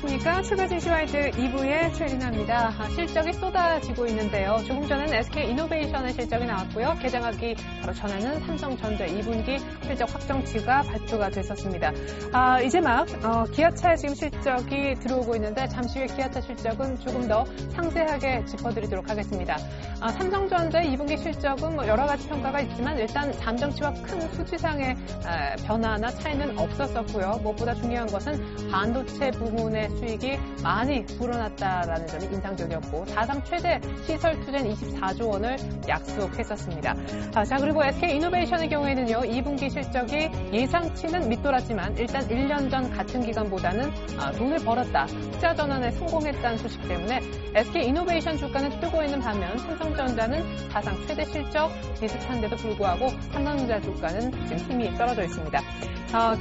안녕하십니까. 추가진시와이드 2부의 최리나입니다. 실적이 쏟아지고 있는데요. 조금 전에는 SK이노베이션의 실적이 나왔고요. 개장하기 바로 전에는 삼성전자 2분기 실적 확정치가 발표가 됐었습니다. 이제 막 기아차의 지금 실적이 들어오고 있는데 잠시 후에 기아차 실적은 조금 더 상세하게 짚어드리도록 하겠습니다. 삼성전자의 2분기 실적은 뭐 여러 가지 평가가 있지만 일단 잠정치와 큰 수치상의 변화나 차이는 없었었고요. 무엇보다 중요한 것은 반도체 부문의 수익이 많이 불어났다라는 점이 인상적이었고 사상 최대 시설 투자인 24조 원을 약속했었습니다. 자, 그리고 SK이노베이션의 경우에는요. 2분기 실적이 예상치는 밑돌았지만 일단 1년 전 같은 기간보다는 돈을 벌었다. 투자 전환에 성공했다는 소식 때문에 SK이노베이션 주가는 뜨고 있는 반면 삼성전자는 사상 최대 실적 비슷한데도 불구하고 삼성전자 주가는 지금 힘이 떨어져 있습니다.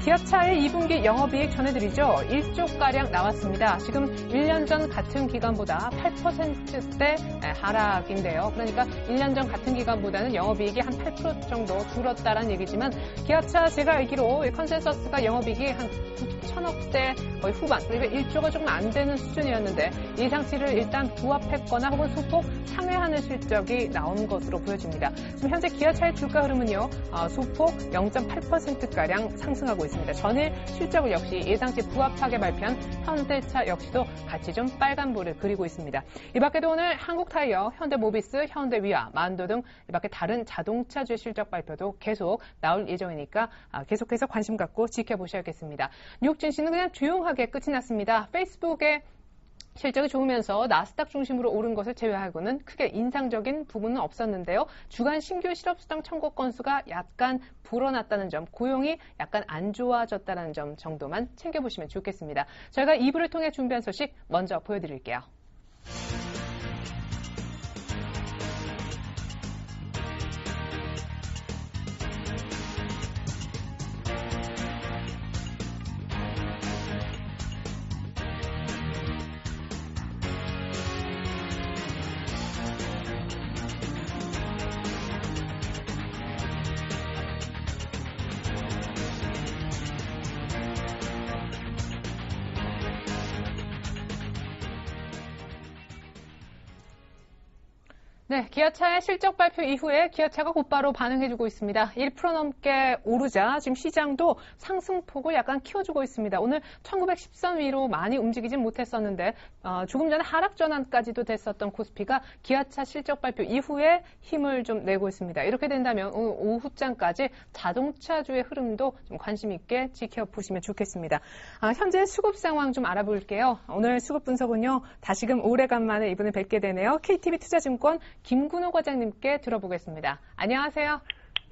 기아차의 2분기 영업이익 전해드리죠. 1조가량 나왔습니다. 지금 1년 전 같은 기간보다 8%대 하락인데요. 그러니까 1년 전 같은 기간보다는 영업이익이 한 8% 정도 줄었다는 얘기지만 기아차 제가 알기로 컨센서스가 영업이익이 한 9천억대 거의 후반, 그리고 1조가 조금 안 되는 수준이었는데 예상치를 일단 부합했거나 혹은 소폭 상회하는 실적이 나온 것으로 보여집니다. 지금 현재 기아차의 주가 흐름은요. 소폭 0.8%가량 상승하고 있습니다. 전일 실적을 역시 예상치 부합하게 발표한 현대차 역시도 같이 좀 빨간불을 그리고 있습니다. 이 밖에도 오늘 한국타이어, 현대모비스, 현대위아, 만도 등 이 밖에 다른 자동차주의 실적 발표도 계속 나올 예정이니까 계속해서 관심 갖고 지켜보셔야겠습니다. 뉴욕 증시는 그냥 조용하게 끝이 났습니다. 페이스북에 실적이 좋으면서 나스닥 중심으로 오른 것을 제외하고는 크게 인상적인 부분은 없었는데요. 주간 신규 실업수당 청구 건수가 약간 불어났다는 점, 고용이 약간 안 좋아졌다는 점 정도만 챙겨보시면 좋겠습니다. 저희가 2부를 통해 준비한 소식 먼저 보여드릴게요. 네, 기아차의 실적 발표 이후에 기아차가 곧바로 반응해주고 있습니다. 1% 넘게 오르자 지금 시장도 상승폭을 약간 키워주고 있습니다. 오늘 1910선 위로 많이 움직이진 못했었는데 조금 전에 하락 전환까지도 됐었던 코스피가 기아차 실적 발표 이후에 힘을 좀 내고 있습니다. 이렇게 된다면 오늘 오후장까지 자동차주의 흐름도 좀 관심 있게 지켜보시면 좋겠습니다. 현재 수급 상황 좀 알아볼게요. 오늘 수급 분석은요. 다시금 오래간만에 이분을 뵙게 되네요. KTB 투자증권 김근호 과장님께 들어보겠습니다. 안녕하세요.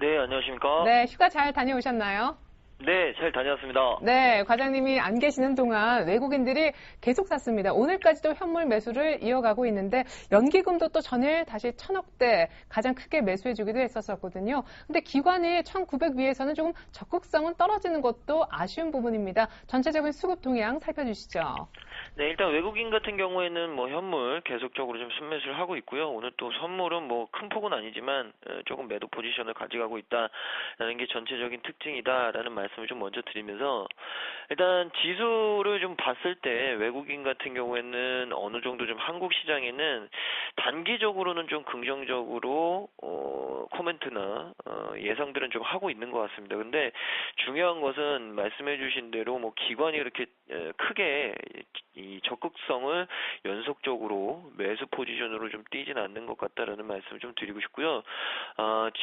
네, 안녕하십니까? 네, 휴가 잘 다녀오셨나요? 네, 잘 다녀왔습니다. 네, 과장님이 안 계시는 동안 외국인들이 계속 샀습니다. 오늘까지도 현물 매수를 이어가고 있는데 연기금도 또 전일 다시 1,000억대 가장 크게 매수해주기도 했었거든요. 근데 기관이 1,900 위에서는 조금 적극성은 떨어지는 것도 아쉬운 부분입니다. 전체적인 수급 동향 살펴주시죠. 네, 일단 외국인 같은 경우에는 뭐 현물 계속적으로 좀 순매수를 하고 있고요. 오늘 또 선물은 뭐 큰 폭은 아니지만 조금 매도 포지션을 가져가고 있다라는 게 전체적인 특징이다라는 말씀을 좀 먼저 드리면서 일단 지수를 좀 봤을 때 외국인 같은 경우에는 어느 정도 좀 한국 시장에는 단기적으로는 좀 긍정적으로 코멘트나 예상들은 좀 하고 있는 것 같습니다. 근데 중요한 것은 말씀해주신 대로 뭐 기관이 그렇게 크게 이 적극성을 연속적으로 매수 포지션으로 좀 뛰진 않는 것 같다라는 말씀을 좀 드리고 싶고요.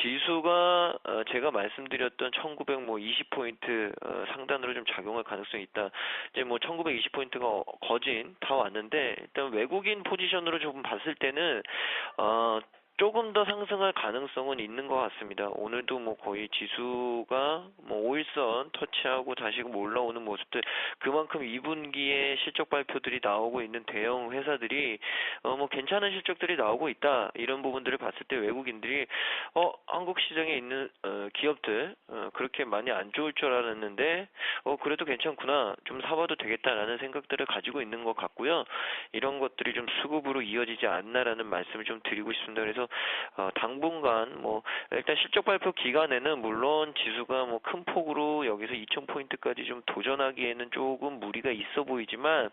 지수가 제가 말씀드렸던 1920포인트 상단으로 좀 작용할 가능성이 있다. 이제 뭐 1920포인트가 거진 다 왔는데 일단 외국인 포지션으로 조금 봤을 때는 조금 더 상승할 가능성은 있는 것 같습니다. 오늘도 뭐 거의 지수가 뭐 5일선 터치하고 다시금 올라오는 모습들, 그만큼 2분기에 실적 발표들이 나오고 있는 대형 회사들이 뭐 괜찮은 실적들이 나오고 있다. 이런 부분들을 봤을 때 외국인들이 한국 시장에 있는 기업들 그렇게 많이 안 좋을 줄 알았는데 그래도 괜찮구나, 좀 사봐도 되겠다라는 생각들을 가지고 있는 것 같고요. 이런 것들이 좀 수급으로 이어지지 않나라는 말씀을 좀 드리고 싶습니다. 그래서 당분간 뭐 일단 실적 발표 기간에는 물론 지수가 뭐 큰 폭으로 여기서 2,000포인트까지 좀 도전하기에는 조금 무리가 있어 보이지만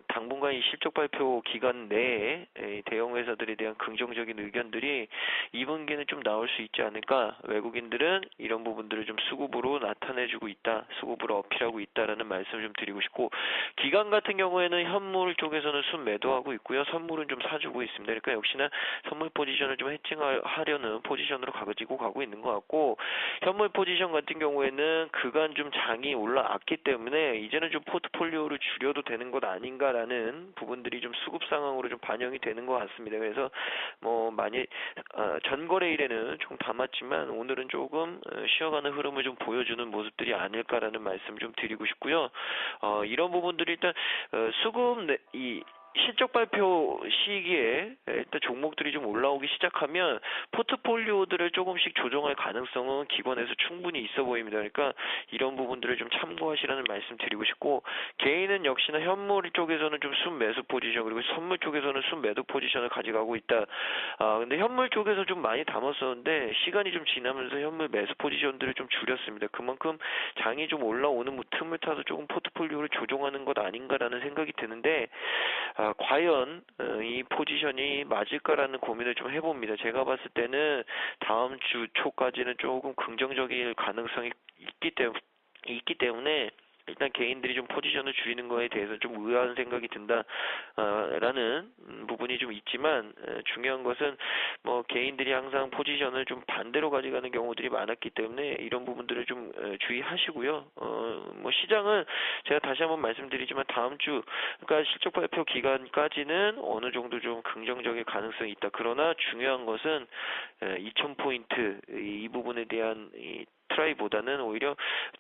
당분간 이 실적 발표 기간 내에 대형 회사들에 대한 긍정적인 의견들이 2분기는 좀 나올 수 있지 않을까. 외국인들은 이런 부분들을 좀 수급으로 나타내주고 있다, 수급으로 어필하고 있다라는 말씀을 좀 드리고 싶고, 기관 같은 경우에는 현물 쪽에서는 순매도하고 있고요. 선물은 좀 사주고 있습니다. 그러니까 역시나 선물 포지션을 좀 해칭하려는 포지션으로 가지고 가고 있는 것 같고, 현물 포지션 같은 경우에는 그간 좀 장이 올라왔기 때문에 이제는 좀 포트폴리오를 줄여도 되는 것 아닌가라는 부분들이 좀 수급 상황으로 좀 반영이 되는 것 같습니다. 그래서 뭐 많이 전거래일에는 좀 담았지만 오늘은 조금 쉬어가는 흐름을 좀 보여주는 모습들이 아닐까라는 말씀 좀 드리고 싶고요. 이런 부분들이 일단 수급 이 실적 발표 시기에 일단 종목들이 좀 올라오기 시작하면 포트폴리오들을 조금씩 조정할 가능성은 기관에서 충분히 있어 보입니다. 그러니까 이런 부분들을 좀 참고하시라는 말씀 드리고 싶고, 개인은 역시나 현물 쪽에서는 좀 순매수 포지션, 그리고 선물 쪽에서는 순매도 포지션을 가져가고 있다. 근데 현물 쪽에서 좀 많이 담았었는데 시간이 좀 지나면서 현물 매수 포지션들을 좀 줄였습니다. 그만큼 장이 좀 올라오는 틈을 타서 조금 포트폴리오를 조정하는 것 아닌가라는 생각이 드는데, 과연 이 포지션이 맞을까라는 고민을 좀 해봅니다. 제가 봤을 때는 다음 주 초까지는 조금 긍정적일 가능성이 있기 때문에 일단 개인들이 좀 포지션을 줄이는 거에 대해서 좀 의아한 생각이 든다라는 부분이 좀 있지만, 중요한 것은 뭐 개인들이 항상 포지션을 좀 반대로 가져가는 경우들이 많았기 때문에 이런 부분들을 좀 주의하시고요. 뭐 시장은 제가 다시 한번 말씀드리지만 다음 주, 그러니까 실적 발표 기간까지는 어느 정도 좀 긍정적일 가능성이 있다. 그러나 중요한 것은 2000포인트 이 부분에 대한 트라이보다는 오히려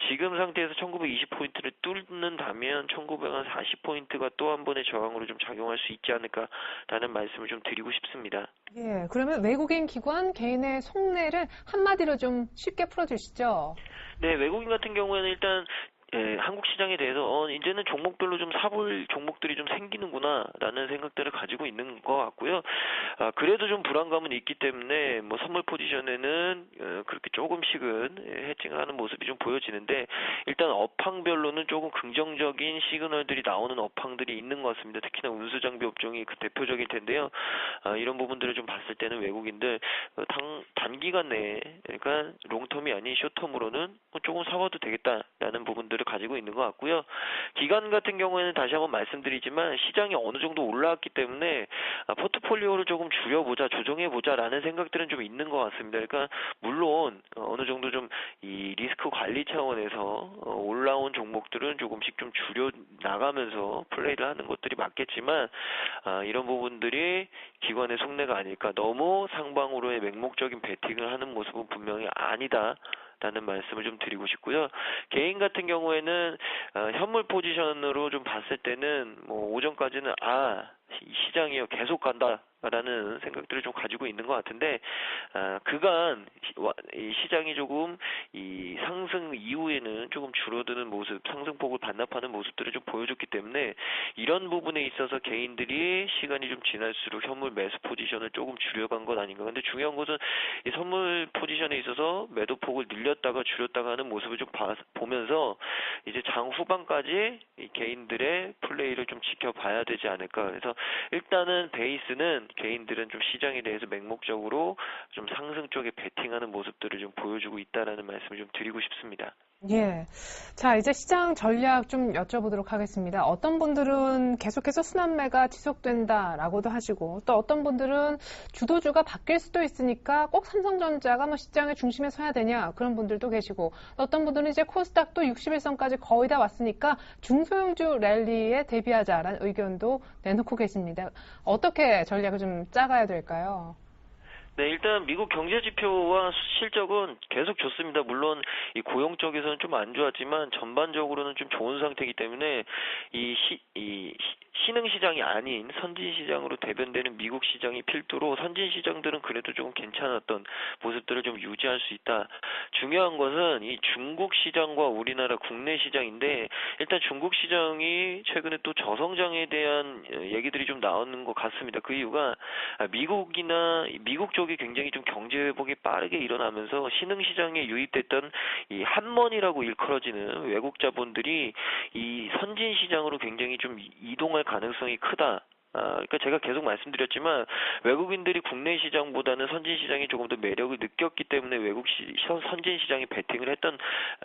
지금 상태에서 1920포인트를 뚫는다면 1940포인트가 또 한 번의 저항으로 좀 작용할 수 있지 않을까라는 말씀을 좀 드리고 싶습니다. 예, 그러면 외국인 기관 개인의 속내를 한마디로 좀 쉽게 풀어주시죠. 네, 외국인 같은 경우에는 일단 한국 시장에 대해서 이제는 종목별로 좀 사볼 종목들이 좀 생기는구나라는 생각들을 가지고 있는 것 같고요. 그래도 좀 불안감은 있기 때문에 뭐 선물 포지션에는 그렇게 조금씩은 해칭하는 모습이 좀 보여지는데, 일단 업황별로는 조금 긍정적인 시그널들이 나오는 업황들이 있는 것 같습니다. 특히나 운수장비 업종이 그 대표적일 텐데요. 이런 부분들을 좀 봤을 때는 외국인들 단기간 내에, 그러니까 롱텀이 아닌 숏텀으로는 조금 사봐도 되겠다라는 부분들을 가지고 있는 것 같고요. 기관 같은 경우에는 다시 한번 말씀드리지만 시장이 어느 정도 올라왔기 때문에 포트폴리오를 조금 줄여보자, 조정해보자라는 생각들은 좀 있는 것 같습니다. 그러니까 물론 어느 정도 좀 이 리스크 관리 차원에서 올라온 종목들은 조금씩 좀 줄여 나가면서 플레이를 하는 것들이 맞겠지만, 이런 부분들이 기관의 속내가 아닐까, 너무 상방으로의 맹목적인 베팅을 하는 모습은 분명히 아니다 라는 말씀을 좀 드리고 싶고요. 개인 같은 경우에는 현물 포지션으로 좀 봤을 때는 뭐 오전까지는 이 시장이요 계속 간다라는 생각들을 좀 가지고 있는 것 같은데, 그간 이 시장이 조금 이 상승 이후에는 조금 줄어드는 모습, 상승폭을 반납하는 모습들을 좀 보여줬기 때문에 이런 부분에 있어서 개인들이 시간이 좀 지날수록 현물 매수 포지션을 조금 줄여간 것 아닌가. 근데 중요한 것은 이 선물 포지션에 있어서 매도폭을 늘렸다가 줄였다가 하는 모습을 좀 보면서 이제 장 후반까지 이 개인들의 플레이를 좀 지켜봐야 되지 않을까. 그래서 일단은 베이스는 개인들은 좀 시장에 대해서 맹목적으로 좀 상승 쪽에 베팅하는 모습들을 좀 보여주고 있다라는 말씀을 좀 드리고 싶습니다. 예. 자, 이제 시장 전략 좀 여쭤보도록 하겠습니다. 어떤 분들은 계속해서 순환매가 지속된다라고도 하시고, 또 어떤 분들은 주도주가 바뀔 수도 있으니까 꼭 삼성전자가 뭐 시장의 중심에 서야 되냐, 그런 분들도 계시고, 또 어떤 분들은 이제 코스닥도 61선까지 거의 다 왔으니까 중소형주 랠리에 대비하자라는 의견도 내놓고 계십니다. 어떻게 전략을 좀 짜가야 될까요? 네, 일단 미국 경제 지표와 실적은 계속 좋습니다. 물론 이 고용 쪽에서는 좀 안 좋았지만 전반적으로는 좀 좋은 상태이기 때문에 이 신흥 시장이 아닌 선진 시장으로 대변되는 미국 시장이 필두로 선진 시장들은 그래도 조금 괜찮았던 모습들을 좀 유지할 수 있다. 중요한 것은 이 중국 시장과 우리나라 국내 시장인데, 일단 중국 시장이 최근에 또 저성장에 대한 얘기들이 좀 나오는 것 같습니다. 그 이유가 미국 쪽이 굉장히 좀 경제 회복이 빠르게 일어나면서 신흥시장에 유입됐던 이 한머니라고 일컬어지는 외국 자본들이 이 선진 시장으로 굉장히 좀 이동할 가능성이 크다. 그러니까 제가 계속 말씀드렸지만 외국인들이 국내 시장보다는 선진 시장이 조금 더 매력을 느꼈기 때문에 선진 시장에 베팅을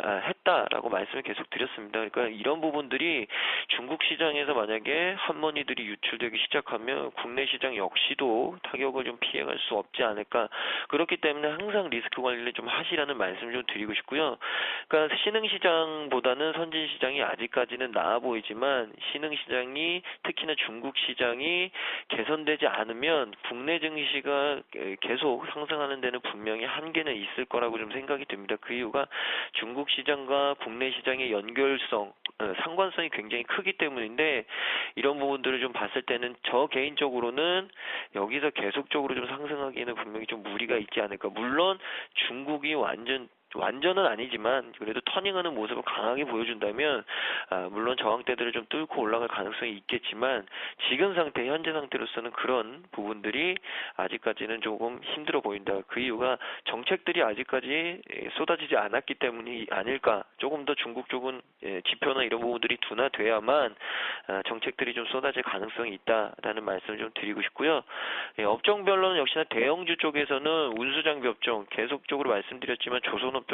했다라고 말씀을 계속 드렸습니다. 그러니까 이런 부분들이 중국 시장에서 만약에 한머니들이 유출되기 시작하면 국내 시장 역시도 타격을 좀 피해갈 수 없지 않을까. 그렇기 때문에 항상 리스크 관리를 좀 하시라는 말씀을 좀 드리고 싶고요. 그러니까 신흥 시장보다는 선진 시장이 아직까지는 나아 보이지만 신흥 시장이 특히나 중국 시장 이 개선되지 않으면 국내 증시가 계속 상승하는 데는 분명히 한계는 있을 거라고 좀 생각이 듭니다. 그 이유가 중국 시장과 국내 시장의 연결성, 상관성이 굉장히 크기 때문인데 이런 부분들을 좀 봤을 때는 저 개인적으로는 여기서 계속적으로 좀 상승하기에는 분명히 좀 무리가 있지 않을까. 물론 중국이 완전은 아니지만 그래도 터닝하는 모습을 강하게 보여준다면 물론 저항대들을 좀 뚫고 올라갈 가능성이 있겠지만 지금 현재 상태로서는 그런 부분들이 아직까지는 조금 힘들어 보인다. 그 이유가 정책들이 아직까지 쏟아지지 않았기 때문이 아닐까. 조금 더 중국 쪽은 지표나 이런 부분들이 둔화돼야만 정책들이 좀 쏟아질 가능성이 있다라는 말씀을 좀 드리고 싶고요. 업종별로는 역시나 대형주 쪽에서는 운수장비 업종 계속적으로 말씀드렸지만 조선업종,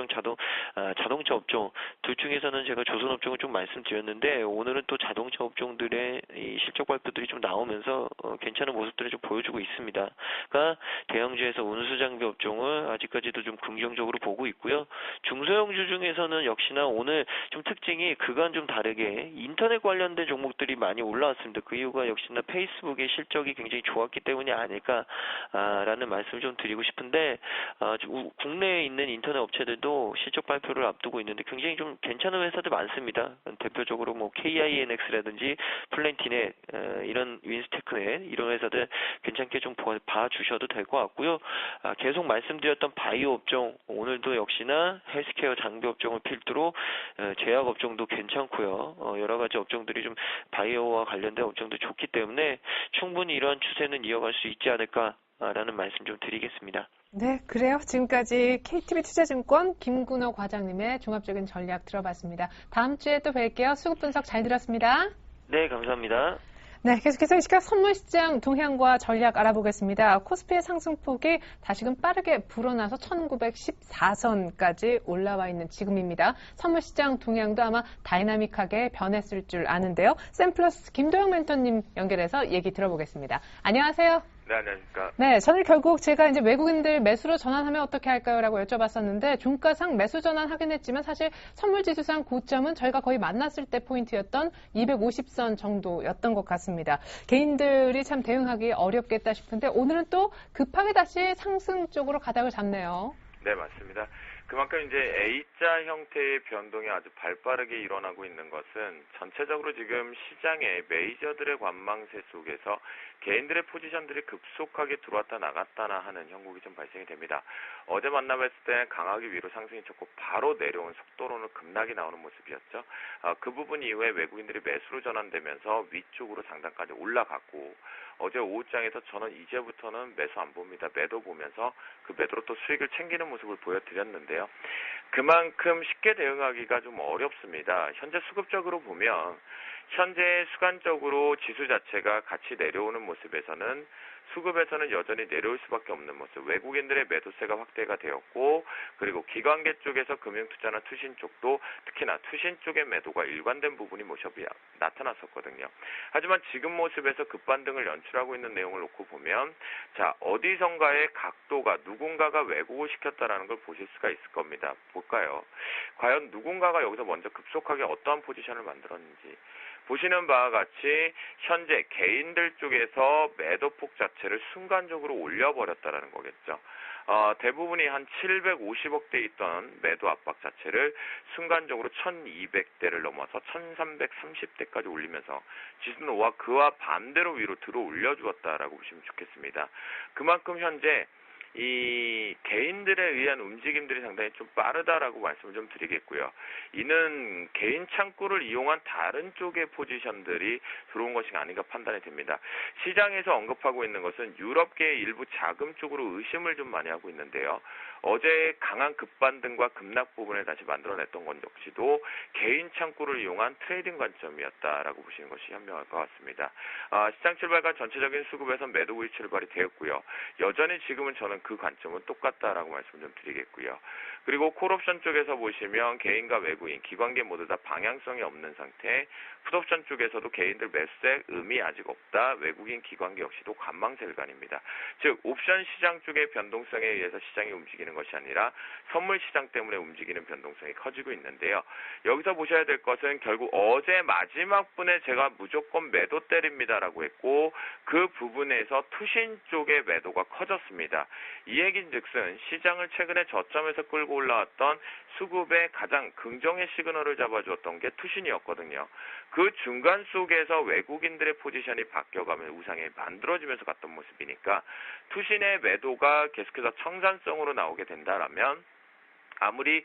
자동차 업종 둘 중에서는 제가 조선업종을 좀 말씀드렸는데 오늘은 또 자동차 업종들의 이 실적 발표들이 좀 나오면서 괜찮은 모습들을 좀 보여주고 있습니다. 그러니까 대형주에서 운수장비 업종을 아직까지도 좀 긍정적으로 보고 있고요. 중소형주 중에서는 역시나 오늘 좀 특징이 그간 좀 다르게 인터넷 관련된 종목들이 많이 올라왔습니다. 그 이유가 역시나 페이스북의 실적이 굉장히 좋았기 때문이 아닐까라는 말씀을 좀 드리고 싶은데 국내에 있는 인터넷 업체들도 실적 발표를 앞두고 있는데 굉장히 좀 괜찮은 회사들 많습니다. 대표적으로 뭐 KINX라든지 플랜티넷 이런 윈스테크넷 이런 회사들 괜찮게 좀 봐주셔도 될 것 같고요. 계속 말씀드렸던 바이오 업종 오늘도 역시나 헬스케어 장비 업종을 필두로 제약 업종도 괜찮고요. 여러 가지 업종들이 좀 바이오와 관련된 업종도 좋기 때문에 충분히 이러한 추세는 이어갈 수 있지 않을까라는 말씀 좀 드리겠습니다. 네, 그래요. 지금까지 KTB투자증권 김근호 과장님의 종합적인 전략 들어봤습니다. 다음 주에 또 뵐게요. 수급 분석 잘 들었습니다. 네, 감사합니다. 네, 계속해서 이 시각 선물시장 동향과 전략 알아보겠습니다. 코스피의 상승폭이 다시금 빠르게 불어나서 1914선까지 올라와 있는 지금입니다. 선물시장 동향도 아마 다이나믹하게 변했을 줄 아는데요. 샘플러스 김도영 멘토님 연결해서 얘기 들어보겠습니다. 안녕하세요. 네, 안녕하십니까. 네, 저는 결국 제가 이제 외국인들 매수로 전환하면 어떻게 할까요? 라고 여쭤봤었는데, 종가상 매수 전환 하긴 했지만, 사실 선물지수상 고점은 저희가 거의 만났을 때 포인트였던 250선 정도였던 것 같습니다. 개인들이 참 대응하기 어렵겠다 싶은데, 오늘은 또 급하게 다시 상승 쪽으로 가닥을 잡네요. 네, 맞습니다. 그만큼 이제 A자 형태의 변동이 아주 발빠르게 일어나고 있는 것은 전체적으로 지금 시장의 메이저들의 관망세 속에서 개인들의 포지션들이 급속하게 들어왔다 나갔다나 하는 형국이 좀 발생이 됩니다. 어제 만나뵀을 때 강하게 위로 상승이 쳤고 바로 내려온 속도로는 급락이 나오는 모습이었죠. 그 부분 이후에 외국인들이 매수로 전환되면서 위쪽으로 상단까지 올라갔고 어제 오후장에서 저는 이제부터는 매수 안 봅니다. 매도 보면서 그 매도로 또 수익을 챙기는 모습을 보여드렸는데요. 그만큼 쉽게 대응하기가 좀 어렵습니다. 현재 수급적으로 보면 현재 수간적으로 지수 자체가 같이 내려오는 모습에서는 수급에서는 여전히 내려올 수밖에 없는 모습. 외국인들의 매도세가 확대가 되었고 그리고 기관계 쪽에서 금융투자나 투신 쪽도 특히나 투신 쪽의 매도가 일관된 부분이 모습이 나타났었거든요. 하지만 지금 모습에서 급반등을 연출하고 있는 내용을 놓고 보면 자 어디선가의 각도가 누군가가 왜곡을 시켰다라는 걸 보실 수가 있을 겁니다. 볼까요? 과연 누군가가 여기서 먼저 급속하게 어떠한 포지션을 만들었는지 보시는 바와 같이 현재 개인들 쪽에서 매도폭 자체를 순간적으로 올려버렸다라는 거겠죠. 대부분이 한 750억대 있던 매도 압박 자체를 순간적으로 1200대를 넘어서 1330대까지 올리면서 지수는 그와 반대로 위로 들어 올려주었다라고 보시면 좋겠습니다. 그만큼 현재 이 개인들에 의한 움직임들이 상당히 좀 빠르다라고 말씀을 좀 드리겠고요. 이는 개인 창구를 이용한 다른 쪽의 포지션들이 들어온 것이 아닌가 판단이 됩니다. 시장에서 언급하고 있는 것은 유럽계의 일부 자금 쪽으로 의심을 좀 많이 하고 있는데요. 어제 강한 급반등과 급락 부분을 다시 만들어냈던 건 역시도 개인 창구를 이용한 트레이딩 관점이었다라고 보시는 것이 현명할 것 같습니다. 시장 출발과 전체적인 수급에서 매도 우위 출발이 되었고요. 여전히 지금은 저는 그 관점은 똑같다라고 말씀 좀 드리겠고요. 그리고 콜옵션 쪽에서 보시면 개인과 외국인, 기관계 모두 다 방향성이 없는 상태, 풋옵션 쪽에서도 개인들 매수세 의미 아직 없다. 외국인 기관계 역시도 관망세일간입니다. 즉 옵션 시장 쪽의 변동성에 의해서 시장이 움직이는 것이 아니라 선물 시장 때문에 움직이는 변동성이 커지고 있는데요. 여기서 보셔야 될 것은 결국 어제 마지막 분에 제가 무조건 매도 때립니다라고 했고 그 부분에서 투신 쪽의 매도가 커졌습니다. 이 얘긴즉슨 시장을 최근에 저점에서 끌고 올라왔던 수급의 가장 긍정의 시그널을 잡아주었던 게 투신이었거든요. 그 중간 속에서 외국인들의 포지션이 바뀌어가면 우상이 만들어지면서 갔던 모습이니까 투신의 매도가 계속해서 청산성으로 나오게 된다라면 아무리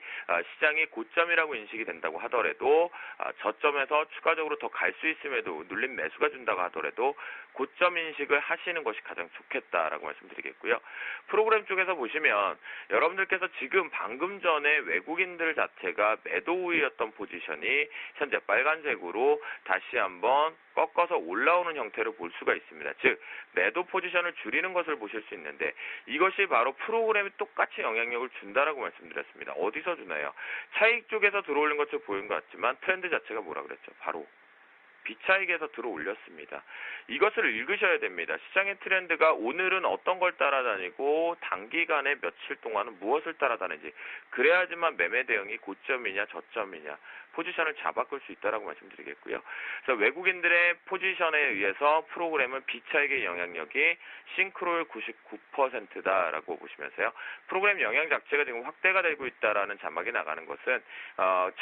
시장이 고점이라고 인식이 된다고 하더라도 저점에서 추가적으로 더 갈 수 있음에도 눌림 매수가 준다고 하더라도 고점 인식을 하시는 것이 가장 좋겠다라고 말씀드리겠고요. 프로그램 쪽에서 보시면 여러분들께서 지금 방금 전에 외국인들 자체가 매도 우위였던 포지션이 현재 빨간색으로 다시 한번 꺾어서 올라오는 형태로 볼 수가 있습니다. 즉 매도 포지션을 줄이는 것을 보실 수 있는데 이것이 바로 프로그램이 똑같이 영향력을 준다라고 말씀드렸습니다. 어디서 주나요? 차익 쪽에서 들어올린 것처럼 보이는 것 같지만 트렌드 자체가 뭐라 그랬죠? 바로 비차익에서 들어 올렸습니다. 이것을 읽으셔야 됩니다. 시장의 트렌드가 오늘은 어떤 걸 따라다니고 단기간에 며칠 동안은 무엇을 따라다니는지 그래야지만 매매 대응이 고점이냐 저점이냐 포지션을 잡아끌 수 있다라고 말씀드리겠고요. 그래서 외국인들의 포지션에 의해서 프로그램은 비차익의 영향력이 싱크로율 99%다라고 보시면서요. 프로그램 영향 자체가 지금 확대가 되고 있다라는 자막이 나가는 것은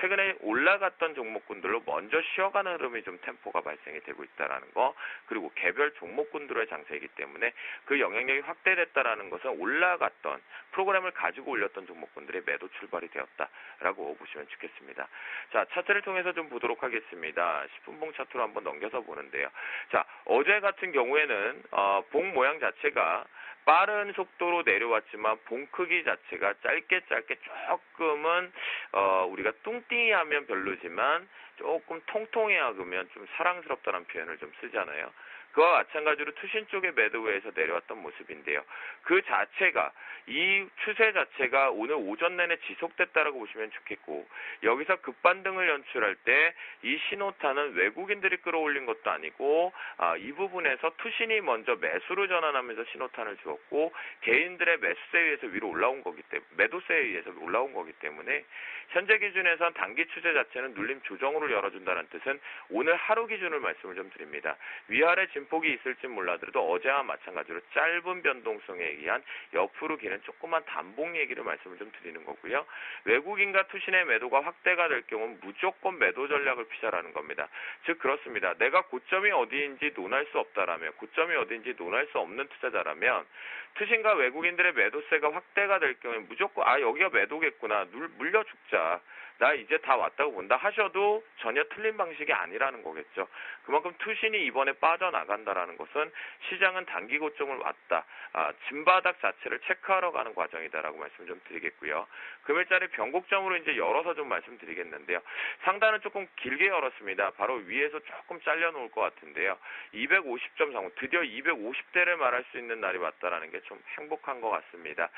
최근에 올라갔던 종목군들로 먼저 쉬어가는 흐름이 좀 템포가 발생이 되고 있다라는 거, 그리고 개별 종목군들의 장세이기 때문에 그 영향력이 확대됐다라는 것은 올라갔던 프로그램을 가지고 올렸던 종목군들의 매도 출발이 되었다라고 보시면 좋겠습니다. 자, 차트를 통해서 좀 보도록 하겠습니다. 10분봉 차트로 한번 넘겨서 보는데요. 자, 어제 같은 경우에는 봉 모양 자체가 빠른 속도로 내려왔지만 봉 크기 자체가 짧게 조금은 우리가 뚱뚱이하면 별로지만 조금 통통해하면 좀 사랑스럽다는 표현을 좀 쓰잖아요. 그와 마찬가지로 투신 쪽의 매도에서 내려왔던 모습인데요. 그 자체가 이 추세 자체가 오늘 오전 내내 지속됐다라고 보시면 좋겠고 여기서 급반등을 연출할 때 이 신호탄은 외국인들이 끌어올린 것도 아니고 이 부분에서 투신이 먼저 매수로 전환하면서 신호탄을 주었고 개인들의 매수세에 의해서 위로 올라온 거기 때문에 매도세에 의해서 올라온 거기 때문에 현재 기준에선 단기 추세 자체는 눌림 조정으로 열어준다는 뜻은 오늘 하루 기준을 말씀을 좀 드립니다. 위아래 진폭이 있을지 몰라도 어제와 마찬가지로 짧은 변동성에 의한 옆으로 기는 조그만 단봉 얘기를 말씀을 좀 드리는 거고요. 외국인과 투신의 매도가 확대가 될 경우는 무조건 매도 전략을 피자라는 겁니다. 즉 그렇습니다. 내가 고점이 어디인지 논할 수 없다라면 고점이 어디인지 논할 수 없는 투자자라면 투신과 외국인들의 매도세가 확대가 될 경우에 무조건 여기가 매도겠구나 물려 죽자 나 이제 다 왔다고 본다 하셔도 전혀 틀린 방식이 아니라는 거겠죠. 그만큼 투신이 이번에 빠져나간다라는 것은 시장은 단기 고점을 왔다. 진바닥 자체를 체크하러 가는 과정이다라고 말씀 좀 드리겠고요. 금일자리 변곡점으로 이제 열어서 좀 말씀드리겠는데요. 상단은 조금 길게 열었습니다. 바로 위에서 조금 잘려놓을 것 같은데요. 250점 상호, 드디어 250대를 말할 수 있는 날이 왔다라는 게 좀 행복한 것 같습니다.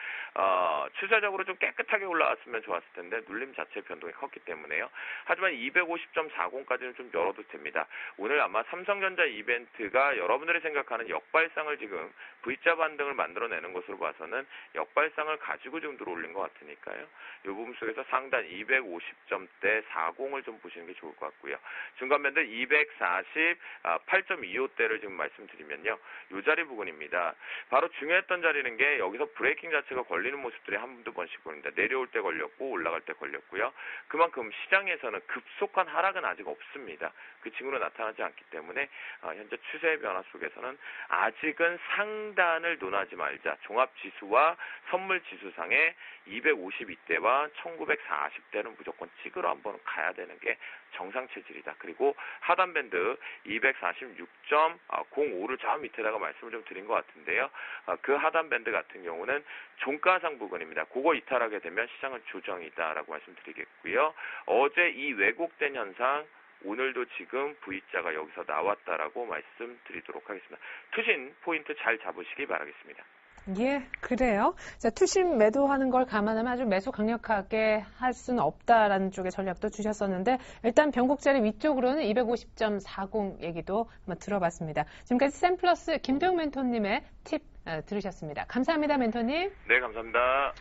추세적으로 좀 깨끗하게 올라왔으면 좋았을 텐데 눌림 자체 변동이 컸기 때문에요. 하지만 250.40까지는 좀 열어도 됩니다. 오늘 아마 삼성전자 이벤트가 여러분들이 생각하는 역발상을 지금 V자 반등을 만들어내는 것으로 봐서는 역발상을 가지고 좀 들어올린 것 같으니까요. 이 부분 속에서 상단 250점대 40을 좀 보시는 게 좋을 것 같고요. 중간밴드 240, 8.25대를 지금 말씀드리면요. 이 자리 부분입니다. 바로 중요했던 자리는 게 여기서 브레이킹 자체가 걸리는 모습들이 한두 번씩 보입니다. 내려올 때 걸렸고 올라갈 때 걸렸고요. 그만큼 시장에서는 급속한 하락은 아직 없습니다. 그 징후로 나타나지 않기 때문에 현재 추세의 변화 속에서는 아직은 상단을 논하지 말자. 종합지수와 선물지수상의 252대와 1940대는 무조건 찍으러 한번 가야 되는 게 정상 체질이다. 그리고 하단 밴드 246.05를 저 밑에다가 말씀을 좀 드린 것 같은데요. 그 하단 밴드 같은 경우는 종가상 부근입니다. 그거 이탈하게 되면 시장은 조정이다라고 말씀드리겠고요. 어제 이 왜곡된 현상 오늘도 지금 V자가 여기서 나왔다라고 말씀드리도록 하겠습니다. 투신 포인트 잘 잡으시기 바라겠습니다. 예, 그래요. 자, 투심 매도하는 걸 감안하면 아주 매수 강력하게 할 수는 없다라는 쪽의 전략도 주셨었는데 일단 변곡자리 위쪽으로는 250.40 얘기도 한번 들어봤습니다. 지금까지 샘플러스 김도영 멘토님의 팁 들으셨습니다. 감사합니다, 멘토님. 네, 감사합니다.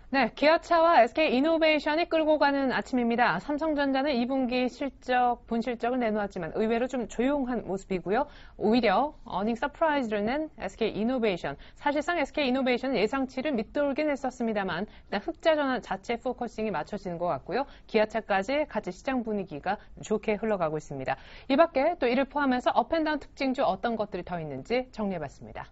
네, 기아차와 SK이노베이션이 끌고 가는 아침입니다. 삼성전자는 2분기 본 실적을 내놓았지만 의외로 좀 조용한 모습이고요. 오히려 어닝 서프라이즈를 낸 SK이노베이션. 사실상 SK이노베이션은 예상치를 밑돌긴 했었습니다만 일단 흑자 전환 자체 포커싱이 맞춰지는 것 같고요. 기아차까지 같이 시장 분위기가 좋게 흘러가고 있습니다. 이 밖에 또 이를 포함해서 업앤다운 특징주 어떤 것들이 더 있는지 정리해봤습니다.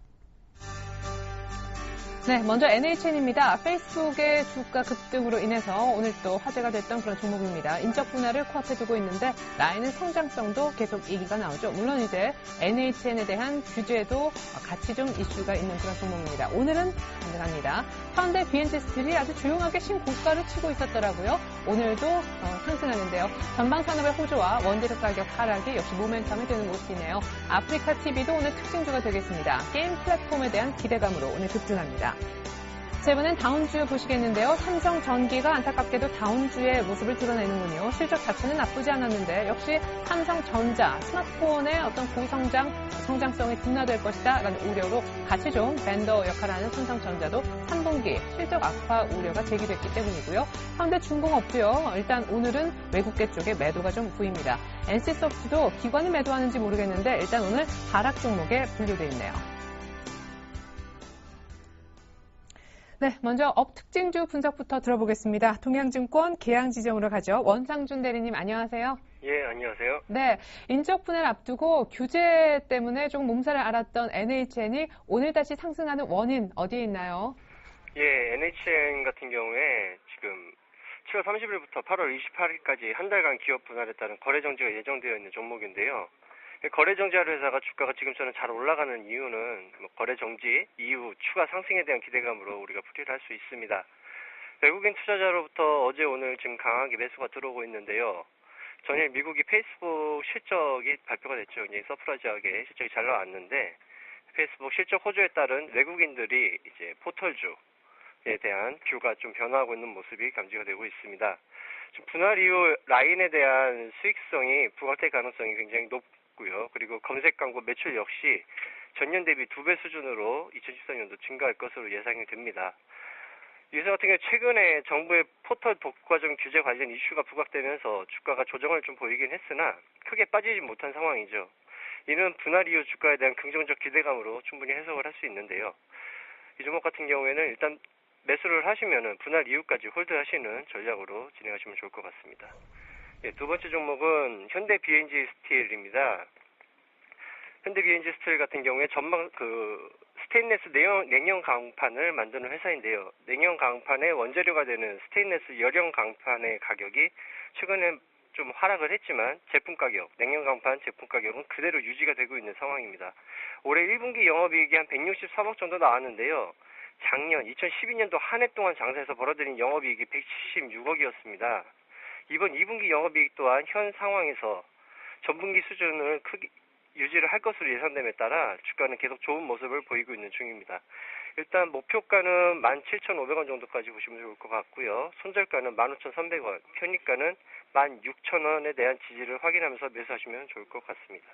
네, 먼저 NHN입니다. 페이스북의 주가 급등으로 인해서 오늘 또 화제가 됐던 그런 종목입니다. 인적 분할을 코앞에 두고 있는데 라인의 성장성도 계속 얘기가 나오죠. 물론 이제 NHN에 대한 규제도 같이 좀 이슈가 있는 그런 종목입니다. 오늘은 가능합니다. 현대 BNG 스틸이 아주 조용하게 신고가를 치고 있었더라고요. 오늘도 상승하는데요. 전방산업의 호조와 원재료 가격 하락이 역시 모멘텀이 되는 모습이네요. 아프리카 TV도 오늘 특징주가 되겠습니다. 게임 플랫폼에 대한 기대감으로 오늘 급등합니다. 자, 이번엔 다운주 보시겠는데요. 삼성전기가 안타깝게도 다운주의 모습을 드러내는군요. 실적 자체는 나쁘지 않았는데 역시 삼성전자, 스마트폰의 어떤 성장성이 둔화될 것이다 라는 우려로 같이 좀 벤더 역할을 하는 삼성전자도 3분기 실적 악화 우려가 제기됐기 때문이고요. 현대중공업도요. 일단 오늘은 외국계 쪽에 매도가 좀 보입니다. NC소프트도 기관이 매도하는지 모르겠는데 일단 오늘 하락 종목에 분류되어 있네요. 네, 먼저 업 특징주 분석부터 들어보겠습니다. 동양증권 계양지정으로 가죠. 원상준 대리님 안녕하세요. 예, 안녕하세요. 네, 인적 분할 앞두고 규제 때문에 조금 몸살을 앓았던 NHN이 오늘 다시 상승하는 원인 어디에 있나요? 예, NHN 같은 경우에 지금 7월 30일부터 8월 28일까지 한 달간 기업 분할에 따른 거래 정지가 예정되어 있는 종목인데요. 거래 정지하는 회사가 주가가 지금처럼 잘 올라가는 이유는 거래 정지 이후 추가 상승에 대한 기대감으로 우리가 풀이를 할 수 있습니다. 외국인 투자자로부터 어제 오늘 지금 강하게 매수가 들어오고 있는데요. 전일 미국이 페이스북 실적이 발표가 됐죠. 굉장히 서프라이즈하게 실적이 잘 나왔는데 페이스북 실적 호조에 따른 외국인들이 이제 포털주에 대한 뷰가 좀 변화하고 있는 모습이 감지가 되고 있습니다. 분할 이후 라인에 대한 수익성이 부각될 가능성이 굉장히 높고요. 그리고 검색 광고 매출 역시 전년 대비 2배 수준으로 2014년도 증가할 것으로 예상이 됩니다. 이 회사 같은 경우 최근에 정부의 포털 독과점 규제 관련 이슈가 부각되면서 주가가 조정을 좀 보이긴 했으나 크게 빠지지 못한 상황이죠. 이는 분할 이후 주가에 대한 긍정적 기대감으로 충분히 해석을 할 수 있는데요. 이 종목 같은 경우에는 일단 매수를 하시면은 분할 이후까지 홀드하시는 전략으로 진행하시면 좋을 것 같습니다. 예, 두 번째 종목은 현대 BNG 스틸입니다. 현대 BNG 스틸 같은 경우에 스테인리스 냉형 강판을 만드는 회사인데요. 냉형 강판의 원재료가 되는 스테인리스 열형 강판의 가격이 최근에 좀 하락을 했지만 냉형 강판 제품 가격은 그대로 유지가 되고 있는 상황입니다. 올해 1분기 영업이익이 한 163억 정도 나왔는데요. 작년 2012년도 한 해 동안 장사에서 벌어들인 영업이익이 176억이었습니다. 이번 2분기 영업이익 또한 현 상황에서 전분기 수준을 크게 유지를 할 것으로 예상됨에 따라 주가는 계속 좋은 모습을 보이고 있는 중입니다. 일단 목표가는 17,500원 정도까지 보시면 좋을 것 같고요. 손절가는 15,300원, 편입가는 16,000원에 대한 지지를 확인하면서 매수하시면 좋을 것 같습니다.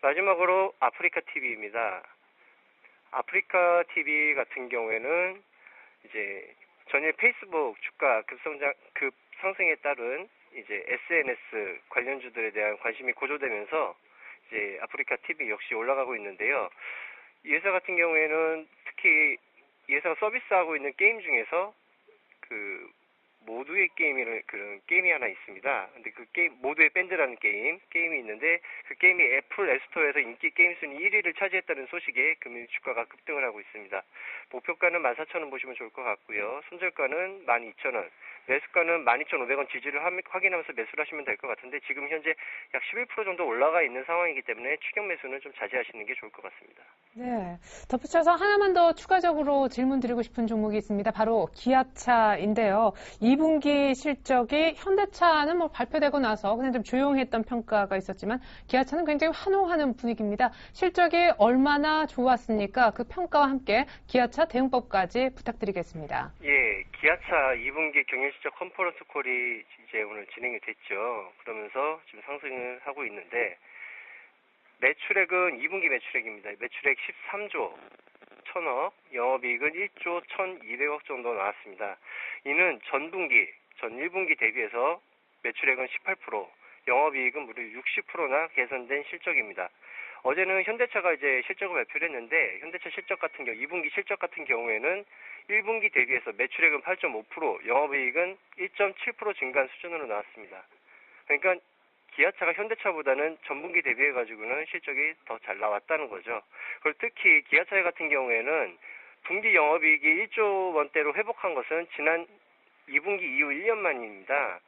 마지막으로 아프리카 TV입니다. 아프리카 TV 같은 경우에는 이제 전일 페이스북 주가 급상승에 따른 이제 SNS 관련주들에 대한 관심이 고조되면서 이제 아프리카 TV 역시 올라가고 있는데요. 이 회사 같은 경우에는 특히 이 회사가 서비스하고 있는 게임 중에서 그 모두의 그런 게임이 하나 있습니다. 근데 그 게임, 모두의 밴드라는 게임이 있는데 그 게임이 애플 앱스토어에서 인기 게임 순위 1위를 차지했다는 소식에 금일 주가가 급등을 하고 있습니다. 목표가는 14,000원 보시면 좋을 것 같고요. 손절가는 12,000원, 매수가는 12,500원 지지를 확인하면서 매수를 하시면 될 것 같은데 지금 현재 약 11% 정도 올라가 있는 상황이기 때문에 추격 매수는 좀 자제하시는 게 좋을 것 같습니다. 네. 덧붙여서 하나만 더 추가적으로 질문 드리고 싶은 종목이 있습니다. 바로 기아차인데요. 2분기 실적이 현대차는 뭐 발표되고 나서 그냥 좀 조용했던 평가가 있었지만 기아차는 굉장히 환호하는 분위기입니다. 실적이 얼마나 좋았습니까? 그 평가와 함께 기아차 대응법까지 부탁드리겠습니다. 예, 기아차 2분기 경영실적 컨퍼런스 콜이 이제 오늘 진행이 됐죠. 그러면서 지금 상승을 하고 있는데 매출액은 2분기 매출액입니다. 매출액 13조 1,000억, 영업이익은 1조 1,200억 정도 나왔습니다. 이는 전 1분기 대비해서 매출액은 18%, 영업이익은 무려 60%나 개선된 실적입니다. 어제는 현대차가 이제 실적을 발표를 했는데 현대차 실적 같은 경우 2분기 실적 같은 경우에는 1분기 대비해서 매출액은 8.5%, 영업이익은 1.7% 증가한 수준으로 나왔습니다. 그러니까 기아차가 현대차보다는 전분기 대비해가지고는 실적이 더 잘 나왔다는 거죠. 그리고 특히 기아차 같은 경우에는 분기 영업이익이 1조 원대로 회복한 것은 지난 2분기 이후 1년 만입니다.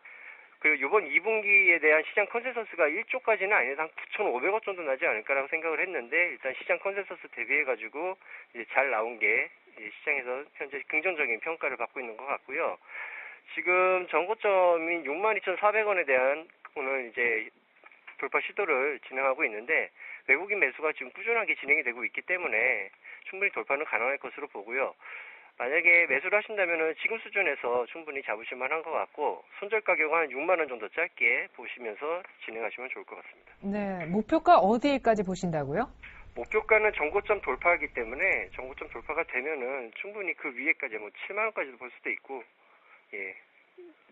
그리고 이번 2분기에 대한 시장 컨센서스가 1조까지는 아니라 한 9,500억 정도 나지 않을까라고 생각을 했는데 일단 시장 컨센서스 대비해가지고 이제 잘 나온 게 시장에서 현재 긍정적인 평가를 받고 있는 것 같고요. 지금 전고점인 62,400원에 대한 오늘 이제 돌파 시도를 진행하고 있는데 외국인 매수가 지금 꾸준하게 진행이 되고 있기 때문에 충분히 돌파는 가능할 것으로 보고요. 만약에 매수를 하신다면 지금 수준에서 충분히 잡으실 만한 것 같고 손절 가격 한 6만 원 정도 짧게 보시면서 진행하시면 좋을 것 같습니다. 네, 목표가 어디까지 보신다고요? 목표가는 전고점 돌파하기 때문에 전고점 돌파가 되면은 충분히 그 위에까지 뭐 7만 원까지도 볼 수도 있고 예.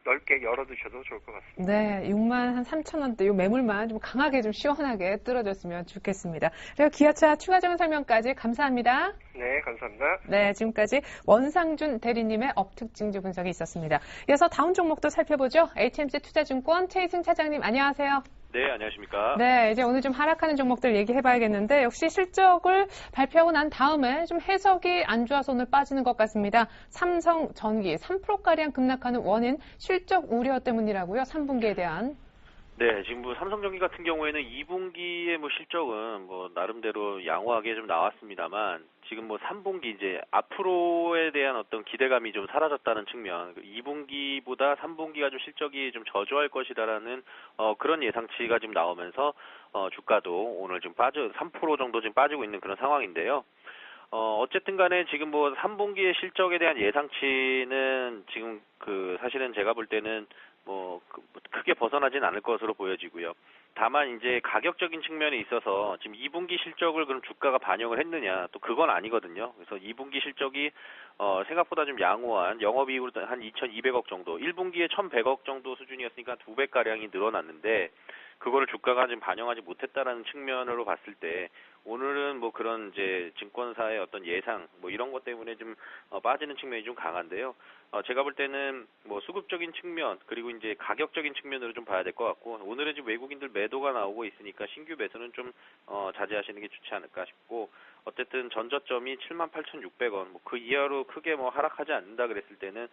넓게 열어두셔도 좋을 것 같습니다. 네, 6만 한 3천 원대 이 매물만 좀 강하게 좀 시원하게 뚫어줬으면 좋겠습니다. 그리고 기아차 추가적인 설명까지 감사합니다. 네, 감사합니다. 네, 지금까지 원상준 대리님의 업특징주 분석이 있었습니다. 이어서 다음 종목도 살펴보죠. HMC 투자증권 최희승 차장님 안녕하세요. 네, 안녕하십니까. 네, 이제 오늘 좀 하락하는 종목들 얘기해봐야겠는데 역시 실적을 발표하고 난 다음에 좀 해석이 안 좋아서 오늘 빠지는 것 같습니다. 삼성전기 3%가량 급락하는 원인 실적 우려 때문이라고요. 3분기에 대한. 네, 지금 뭐 삼성전기 같은 경우에는 2분기의 뭐 실적은 뭐 나름대로 양호하게 좀 나왔습니다만 지금 뭐 3분기 이제 앞으로에 대한 어떤 기대감이 좀 사라졌다는 측면, 2분기보다 3분기가 좀 실적이 좀 저조할 것이다라는 그런 예상치가 지금 나오면서 주가도 오늘 좀 3% 정도 지금 빠지고 있는 그런 상황인데요. 어쨌든 간에 지금 뭐 3분기의 실적에 대한 예상치는 지금 사실은 제가 볼 때는 뭐 크게 벗어나진 않을 것으로 보여지고요. 다만 이제 가격적인 측면에 있어서 지금 2분기 실적을 그럼 주가가 반영을 했느냐, 또 그건 아니거든요. 그래서 2분기 실적이 생각보다 좀 양호한 영업이익으로 한 2,200억 정도, 1분기에 1,100억 정도 수준이었으니까 2배가량이 늘어났는데 그거를 주가가 지금 반영하지 못했다라는 측면으로 봤을 때 오늘은 뭐 그런 이제 증권사의 어떤 예상 뭐 이런 것 때문에 좀 빠지는 측면이 좀 강한데요. 제가 볼 때는 뭐 수급적인 측면 그리고 이제 가격적인 측면으로 좀 봐야 될 것 같고 오늘은 지금 외국인들 매도가 나오고 있으니까 신규 매수는 좀 자제하시는 게 좋지 않을까 싶고 어쨌든 전저점이 78,600원 뭐 그 이하로 크게 뭐 하락하지 않는다 그랬을 때는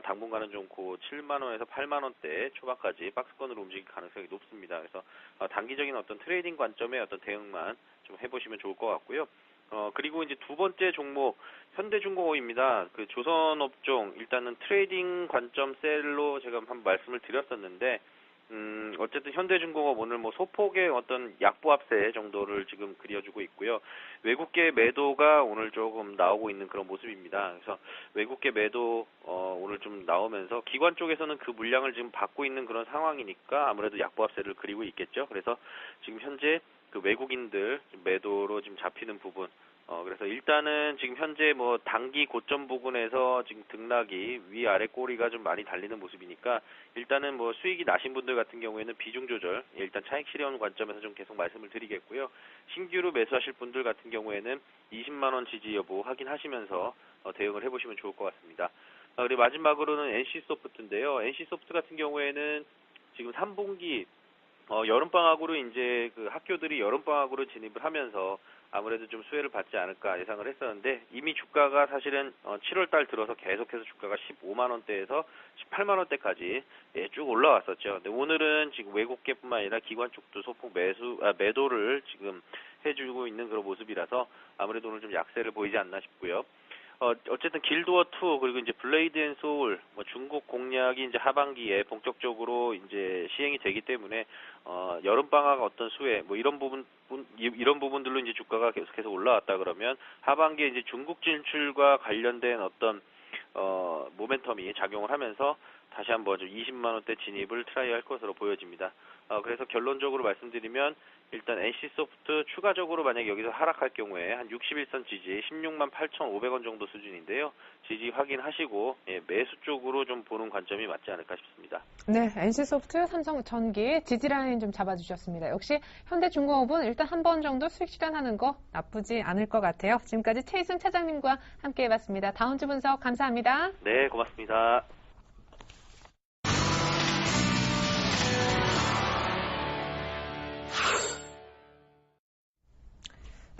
당분간은 좀 고 7만 원에서 8만 원대 초반까지 박스권으로 움직일 가능성이 높습니다. 그래서 단기적인 어떤 트레이딩 관점의 어떤 대응만 좀 해보시면 좋을 것 같고요. 그리고 이제 두 번째 종목 현대중공업입니다. 그 조선업종 일단은 트레이딩 관점 셀로 제가 한번 말씀을 드렸었는데 어쨌든 현대중공업 오늘 뭐 소폭의 어떤 약보합세 정도를 지금 그려주고 있고요. 외국계 매도가 오늘 조금 나오고 있는 그런 모습입니다. 그래서 외국계 매도 오늘 좀 나오면서 기관 쪽에서는 그 물량을 지금 받고 있는 그런 상황이니까 아무래도 약보합세를 그리고 있겠죠. 그래서 지금 현재 그 외국인들 매도로 지금 잡히는 부분 그래서 일단은 지금 현재 뭐 단기 고점 부근에서 지금 등락이 위아래 꼬리가 좀 많이 달리는 모습이니까 일단은 뭐 수익이 나신 분들 같은 경우에는 비중 조절, 일단 차익 실현 관점에서 좀 계속 말씀을 드리겠고요. 신규로 매수하실 분들 같은 경우에는 20만 원 지지 여부 확인하시면서 대응을 해보시면 좋을 것 같습니다. 그리고 마지막으로는 NC소프트인데요. NC소프트 같은 경우에는 지금 3분기 여름방학으로 이제 그 학교들이 여름방학으로 진입을 하면서 아무래도 좀 수혜를 받지 않을까 예상을 했었는데 이미 주가가 사실은 7월달 들어서 계속해서 주가가 15만 원대에서 18만 원대까지 쭉 올라왔었죠. 근데 오늘은 지금 외국계뿐만 아니라 기관 쪽도 소폭 매도를 지금 해주고 있는 그런 모습이라서 아무래도 오늘 좀 약세를 보이지 않나 싶고요. 어쨌든 길드워2 그리고 이제 블레이드 앤 소울 중국 공략이 이제 하반기에 본격적으로 이제 시행이 되기 때문에 여름방학 어떤 수혜 이런 부분들로 이제 주가가 계속해서 올라왔다 그러면 하반기에 이제 중국 진출과 관련된 어떤 모멘텀이 작용을 하면서 다시 한번 좀 20만 원대 진입을 트라이할 것으로 보여집니다. 그래서 결론적으로 말씀드리면 일단 NC소프트 추가적으로 만약 여기서 하락할 경우에 한 61선 지지 16만 8,500원 정도 수준인데요. 지지 확인하시고 매수 쪽으로 좀 보는 관점이 맞지 않을까 싶습니다. 네, NC소프트, 삼성전기 지지라인 좀 잡아주셨습니다. 역시 현대중공업은 일단 한 번 정도 수익 실현하는 거 나쁘지 않을 것 같아요. 지금까지 최희순 차장님과 함께 해봤습니다. 다음 주 분석 감사합니다. 네, 고맙습니다.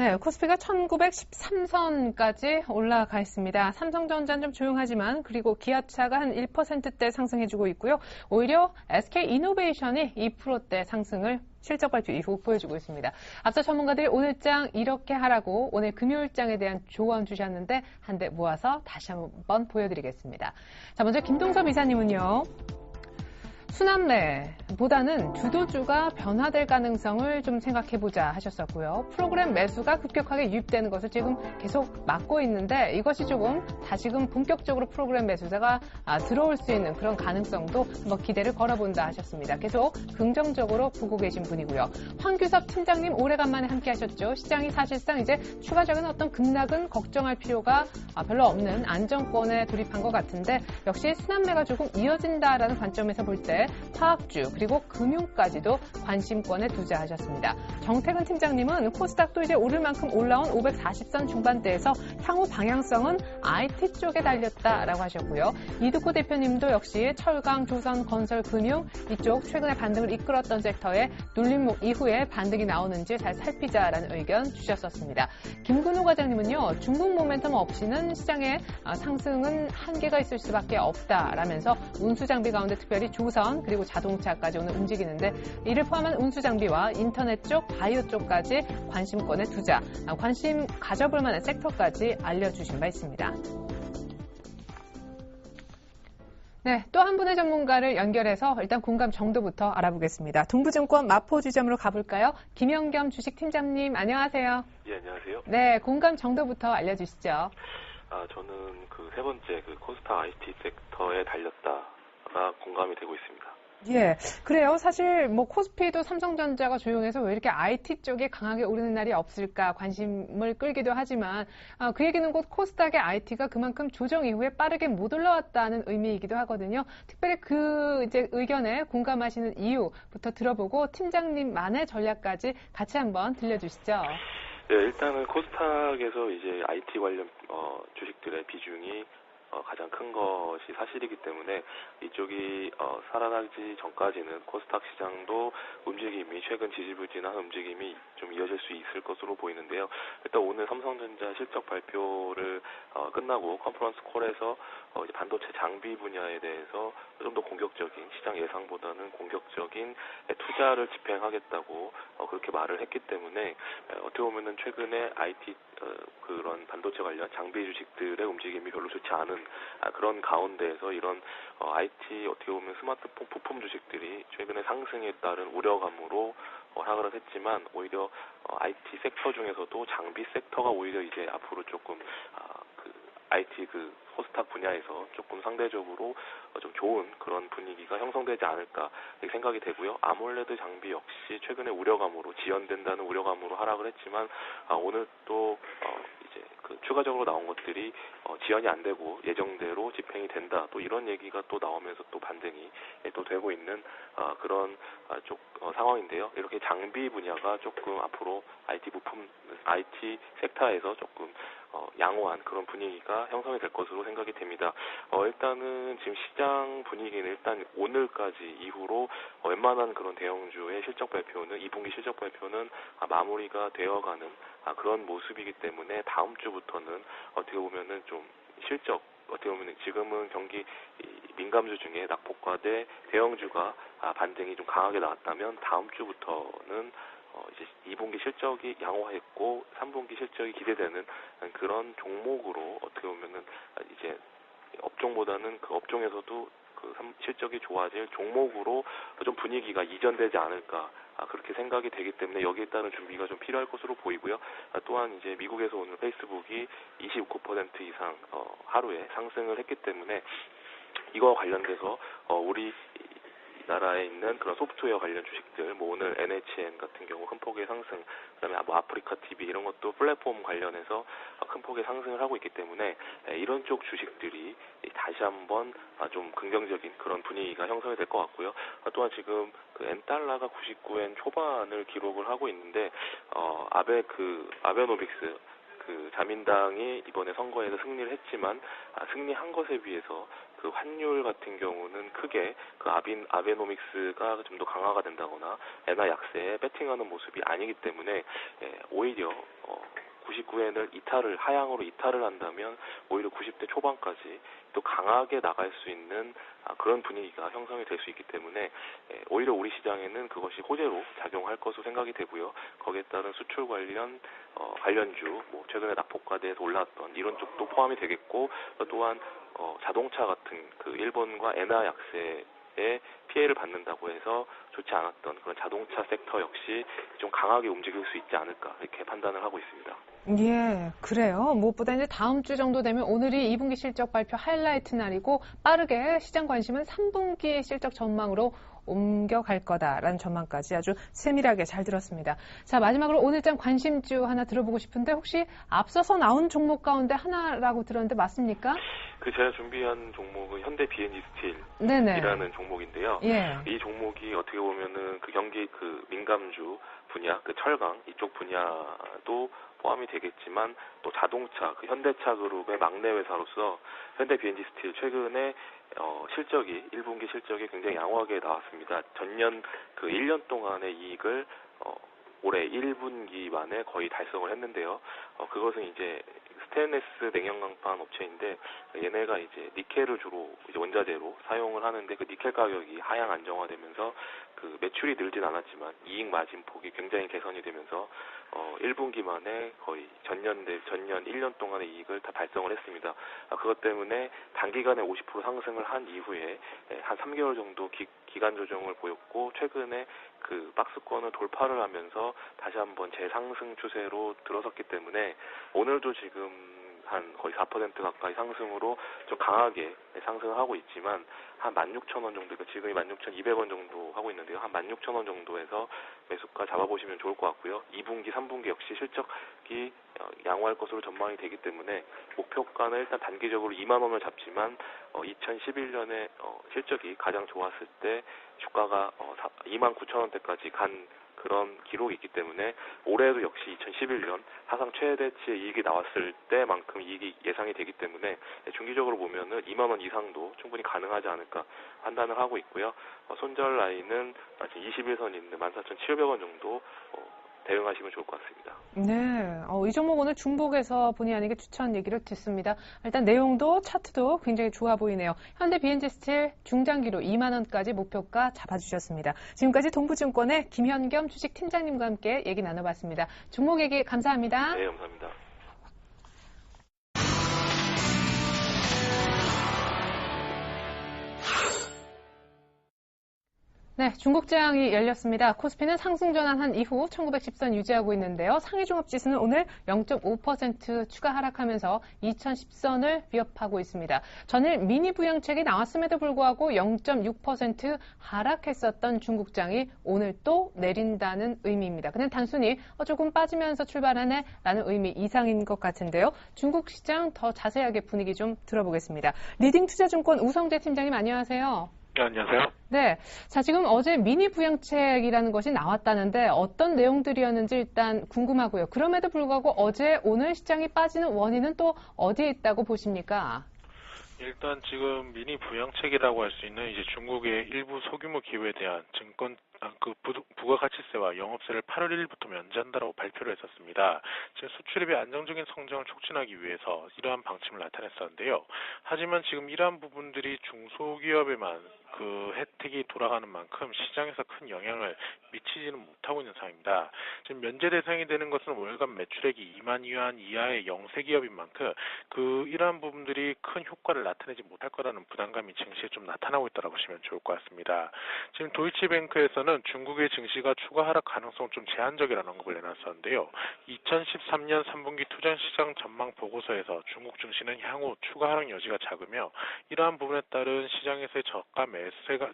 네, 코스피가 1913선까지 올라가 있습니다. 삼성전자는 좀 조용하지만 그리고 기아차가 한 1%대 상승해주고 있고요. 오히려 SK이노베이션이 2%대 상승을 실적 발표 이후 보여주고 있습니다. 앞서 전문가들이 오늘장 이렇게 하라고 오늘 금요일장에 대한 조언 주셨는데 한데 모아서 다시 한번 보여드리겠습니다. 자, 먼저 김동섭 이사님은요. 순환매보다는 주도주가 변화될 가능성을 좀 생각해보자 하셨었고요. 프로그램 매수가 급격하게 유입되는 것을 지금 계속 막고 있는데 이것이 조금 다시금 본격적으로 프로그램 매수자가 들어올 수 있는 그런 가능성도 한번 기대를 걸어본다 하셨습니다. 계속 긍정적으로 보고 계신 분이고요. 황규섭 팀장님 오래간만에 함께 하셨죠. 시장이 사실상 이제 추가적인 어떤 급락은 걱정할 필요가 별로 없는 안정권에 돌입한 것 같은데 역시 순환매가 조금 이어진다라는 관점에서 볼 때 화학주 그리고 금융까지도 관심권에 투자하셨습니다. 정태근 팀장님은 코스닥도 이제 오를 만큼 올라온 540선 중반대에서 향후 방향성은 IT 쪽에 달렸다라고 하셨고요. 이두구 대표님도 역시 철강, 조선, 건설, 금융 이쪽 최근에 반등을 이끌었던 섹터에 눌림목 이후에 반등이 나오는지 잘 살피자라는 의견 주셨었습니다. 김근호 과장님은요. 중국 모멘텀 없이는 시장의 상승은 한계가 있을 수밖에 없다라면서 운수장비 가운데 특별히 조선 그리고 자동차까지 오늘 움직이는데 이를 포함한 운수장비와 인터넷 쪽, 바이오 쪽까지 관심권에 투자, 관심 가져볼 만한 섹터까지 알려주신 바 있습니다. 네, 또 한 분의 전문가를 연결해서 일단 공감 정도부터 알아보겠습니다. 동부증권 마포지점으로 가볼까요? 김영겸 주식팀장님 안녕하세요. 예, 안녕하세요. 네, 공감 정도부터 알려주시죠. 저는 그 세 번째 그 코스닥 IT 섹터에 달렸다가 공감이 되고 있습니다. 예, 그래요. 사실 뭐 코스피도 삼성전자가 조용해서 왜 이렇게 IT 쪽에 강하게 오르는 날이 없을까 관심을 끌기도 하지만 그 얘기는 곧 코스닥의 IT가 그만큼 조정 이후에 빠르게 못 올라왔다는 의미이기도 하거든요. 특별히 그 이제 의견에 공감하시는 이유부터 들어보고 팀장님만의 전략까지 같이 한번 들려주시죠. 네, 일단은 코스닥에서 이제 IT 관련 주식들의 비중이 가장 큰 것이 사실이기 때문에 이쪽이 살아나기 전까지는 코스닥 시장도 움직임이 최근 지지부진한 움직임이 좀 이어질 수 있을 것으로 보이는데요. 일단 오늘 삼성전자 실적 발표를 끝나고 컨퍼런스 콜에서 이제 반도체 장비 분야에 대해서 좀 더 공격적인 시장 예상보다는 공격적인 투자를 집행하겠다고 그렇게 말을 했기 때문에 어떻게 보면은 최근에 IT 그런 반도체 관련 장비 주식들의 움직임이 별로 좋지 않은 그런 가운데에서 이런 IT 어떻게 보면 스마트폰 부품 주식들이 최근에 상승에 따른 우려감으로 하락을 했지만 오히려 IT 섹터 중에서도 장비 섹터가 오히려 이제 앞으로 조금 그 IT 그 코스닥 분야에서 조금 상대적으로 좀 좋은 그런 분위기가 형성되지 않을까 이렇게 생각이 되고요. 아몰레드 장비 역시 최근에 우려감으로 지연된다는 우려감으로 하락을 했지만 오늘 또 이제 그 추가적으로 나온 것들이 지연이 안 되고 예정대로 집행이 된다. 또 이런 얘기가 또 나오면서 또 반등이 또 되고 있는 그런 상황인데요. 이렇게 장비 분야가 조금 앞으로 IT 섹터에서 조금 양호한 그런 분위기가 형성이 될 것으로 생각이 됩니다. 일단은 지금 시장 분위기는 일단 오늘까지 이후로 웬만한 그런 대형주의 실적 발표는 2분기 실적 발표는 마무리가 되어가는 그런 모습이기 때문에 다음 주부터는 어떻게 보면은 좀 실적 어떻게 보면 지금은 경기 민감주 중에 낙폭과대 대형주가 반등이 좀 강하게 나왔다면 다음 주부터는 이제 2분기 실적이 양호했고 3분기 실적이 기대되는 그런 종목으로 어떻게 보면은 이제 업종보다는 그 업종에서도 그 실적이 좋아질 종목으로 좀 분위기가 이전되지 않을까 그렇게 생각이 되기 때문에 여기에 따른 준비가 좀 필요할 것으로 보이고요. 또한 이제 미국에서 오늘 페이스북이 29% 이상 하루에 상승을 했기 때문에 이거와 관련돼서 우리 나라에 있는 그런 소프트웨어 관련 주식들, 뭐 오늘 NHN 같은 경우 큰 폭의 상승, 그다음에 뭐 아프리카 TV 이런 것도 플랫폼 관련해서 큰 폭의 상승을 하고 있기 때문에 이런 쪽 주식들이 다시 한번 좀 긍정적인 그런 분위기가 형성이 될 것 같고요. 또한 지금 그 엔달러가 99엔 초반을 기록을 하고 있는데 아베노믹스 그 자민당이 이번에 선거에서 승리를 했지만 승리한 것에 비해서 그 환율 같은 경우는 크게 그 아베노믹스가 좀 더 강화가 된다거나 엔화 약세에 배팅하는 모습이 아니기 때문에 오히려 99엔을 하향으로 이탈을 한다면 오히려 90대 초반까지 또 강하게 나갈 수 있는 그런 분위기가 형성이 될 수 있기 때문에 오히려 우리 시장에는 그것이 호재로 작용할 것으로 생각이 되고요. 거기에 따른 수출 관련주, 뭐 최근에 낙폭과대에서 올라왔던 이런 쪽도 포함이 되겠고 또한 자동차 같은 그 일본과 엔화 약세에 피해를 받는다고 해서 좋지 않았던 그런 자동차 섹터 역시 좀 강하게 움직일 수 있지 않을까 이렇게 판단을 하고 있습니다. 예, 그래요. 무엇보다 이제 다음 주 정도 되면 오늘이 2분기 실적 발표 하이라이트 날이고 빠르게 시장 관심은 3분기 실적 전망으로 옮겨갈 거다라는 전망까지 아주 세밀하게 잘 들었습니다. 자, 마지막으로 오늘장 관심주 하나 들어보고 싶은데 혹시 앞서서 나온 종목 가운데 하나라고 들었는데 맞습니까? 제가 준비한 종목은 현대 B&G 스틸이라는 종목인데요. 예. 이 종목이 어떻게 보면은 그 경기 그 민감주 분야, 그 철강 이쪽 분야도 포함이 되겠지만 또 자동차, 그 현대차 그룹의 막내 회사로서 현대 B&G 스틸 최근에 1분기 실적이 굉장히 양호하게 나왔습니다. 전년 그 1년 동안의 이익을 올해 1분기 만에 거의 달성을 했는데요. 그것은 이제 스테인리스 냉연강판 업체인데 얘네가 이제 니켈을 주로 이제 원자재로 사용을 하는데 그 니켈 가격이 하향 안정화되면서 그 매출이 늘진 않았지만 이익 마진 폭이 굉장히 개선이 되면서 1분기 만에 거의 전년 1년 동안의 이익을 다 달성을 했습니다. 그것 때문에 단기간에 50% 상승을 한 이후에 한 3개월 정도 기간 조정을 보였고 최근에 그 박스권을 돌파를 하면서 다시 한번 재상승 추세로 들어섰기 때문에 오늘도 지금 한 거의 4% 가까이 상승으로 좀 강하게 상승을 하고 있지만 한 16,000원 정도, 그러니까 지금이 16,200원 정도 하고 있는데요. 한 16,000원 정도에서 매수가 잡아보시면 좋을 것 같고요. 2분기, 3분기 역시 실적이 양호할 것으로 전망이 되기 때문에 목표가는 일단 단기적으로 2만 원을 잡지만 2011년에 실적이 가장 좋았을 때 주가가 29,000원대까지 간 그런 기록이 있기 때문에 올해도 역시 2011년 사상 최대치의 이익이 나왔을 때만큼 이익이 예상이 되기 때문에 중기적으로 보면은 2만 원 이상도 충분히 가능하지 않을까 판단을 하고 있고요. 손절 라인은 21선이 있는 14,700원 정도 대응하시면 좋을 것 같습니다. 네, 이 종목 오늘 중복에서 본의 아니게 추천 얘기를 듣습니다. 일단 내용도 차트도 굉장히 좋아 보이네요. 현대 B&G 스틸 중장기로 2만 원까지 목표가 잡아주셨습니다. 지금까지 동부증권의 김현겸 주식팀장님과 함께 얘기 나눠봤습니다. 종목 얘기 감사합니다. 네, 감사합니다. 네, 중국장이 열렸습니다. 코스피는 상승 전환한 이후 1910선 유지하고 있는데요. 상해종합지수는 오늘 0.5% 추가 하락하면서 2010선을 위협하고 있습니다. 전일 미니 부양책이 나왔음에도 불구하고 0.6% 하락했었던 중국장이 오늘 또 내린다는 의미입니다. 그냥 단순히 조금 빠지면서 출발하네 라는 의미 이상인 것 같은데요. 중국 시장 더 자세하게 분위기 좀 들어보겠습니다. 리딩투자증권 우성재 팀장님 안녕하세요. 네, 안녕하세요. 네. 자, 지금 어제 미니 부양책이라는 것이 나왔다는데 어떤 내용들이었는지 일단 궁금하고요. 그럼에도 불구하고 어제 오늘 시장이 빠지는 원인은 또 어디에 있다고 보십니까? 일단 지금 미니 부양책이라고 할 수 있는 이제 중국의 일부 소규모 기업에 대한 부가가치세와 영업세를 8월 1일부터 면제한다라고 발표를 했었습니다. 지금 수출입의 안정적인 성장을 촉진하기 위해서 이러한 방침을 나타냈었는데요. 하지만 지금 이러한 부분들이 중소기업에만 그 혜택이 돌아가는 만큼 시장에서 큰 영향을 미치지는 못하고 있는 상황입니다. 지금 면제 대상이 되는 것은 월간 매출액이 2만 위안 이하의 영세 기업인 만큼 이러한 부분들이 큰 효과를 나타내지 못할 거라는 부담감이 증시에 좀 나타나고 있다고 보시면 좋을 것 같습니다. 지금 도이치뱅크에서는 중국의 증시가 추가 하락 가능성 좀 제한적이라는 언급을 내놨었는데요. 2013년 3분기 투자시장 전망 보고서에서 중국 증시는 향후 추가 하락 여지가 작으며 이러한 부분에 따른 시장에서의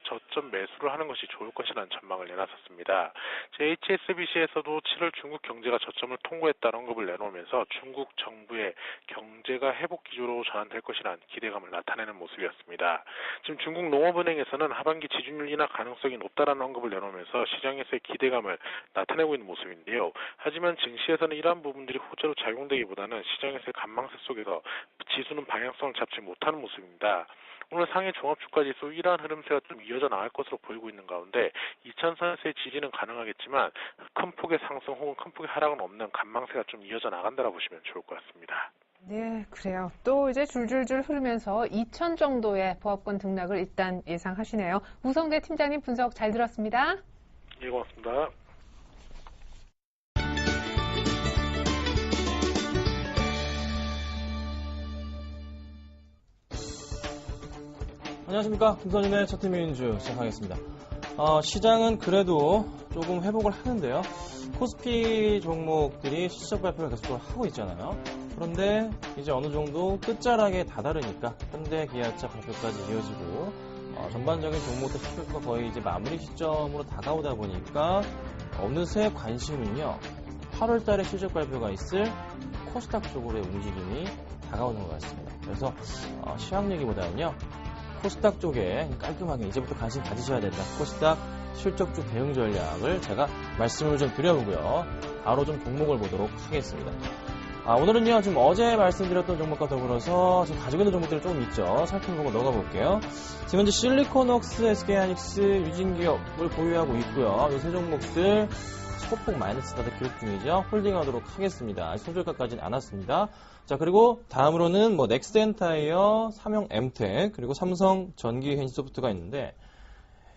저점 매수를 하는 것이 좋을 것이라는 전망을 내놨었습니다. HSBC에서도 7월 중국 경제가 저점을 통과했다는 언급을 내놓으면서 중국 정부의 경제가 회복 기조로 전환될 것이라는 기대감을 나타내는 모습이었습니다. 지금 중국 농업은행에서는 하반기 지준율 인하 가능성이 높다라는 언급을 내놓으면서 시장에서의 기대감을 나타내고 있는 모습인데요. 하지만 증시에서는 이러한 부분들이 호재로 작용되기보다는 시장에서의 관망세 속에서 지수는 방향성을 잡지 못하는 모습입니다. 오늘 상해 종합주가지수 이러한 흐름세가 좀 이어져 나갈 것으로 보이고 있는 가운데 2000선에서의 지지는 가능하겠지만 큰 폭의 상승 혹은 큰 폭의 하락은 없는 관망세가 좀 이어져 나간다라고 보시면 좋을 것 같습니다. 네, 그래요. 또 이제 줄줄줄 흐르면서 2000 정도의 보합권 등락을 일단 예상하시네요. 우성대 팀장님 분석 잘 들었습니다. 예, 고맙습니다. 안녕하십니까. 김선진의 첫 팀 인주 시작하겠습니다. 시장은 그래도 조금 회복을 하는데요. 코스피 종목들이 실적 발표를 계속 하고 있잖아요. 그런데 이제 어느 정도 끝자락에 다다르니까 현대, 기아차 발표까지 이어지고 전반적인 종목들 실적과 거의 이제 마무리 시점으로 다가오다 보니까 어느새 관심은요. 8월 달에 실적 발표가 있을 코스닥 쪽으로의 움직임이 다가오는 것 같습니다. 그래서 시황 얘기보다는요. 코스닥 쪽에 깔끔하게 이제부터 관심 가지셔야 된다. 코스닥 실적주 대응 전략을 제가 말씀을 좀 드려보고요. 바로 좀 종목을 보도록 하겠습니다. 오늘은요, 지금 어제 말씀드렸던 종목과 더불어서 지금 가지고 있는 종목들이 조금 있죠. 살펴보고 넣어가 볼게요. 지금 현재 실리콘웍스, SK하이닉스, 유진기업을 보유하고 있고요. 이 세 종목들 소폭 마이너스 다들 기록 중이죠. 홀딩하도록 하겠습니다. 아직 손절가까지는 안 왔습니다. 자, 그리고 다음으로는 넥스텐타이어, 삼형 엠텍, 그리고 삼성 전기 NC소프트가 있는데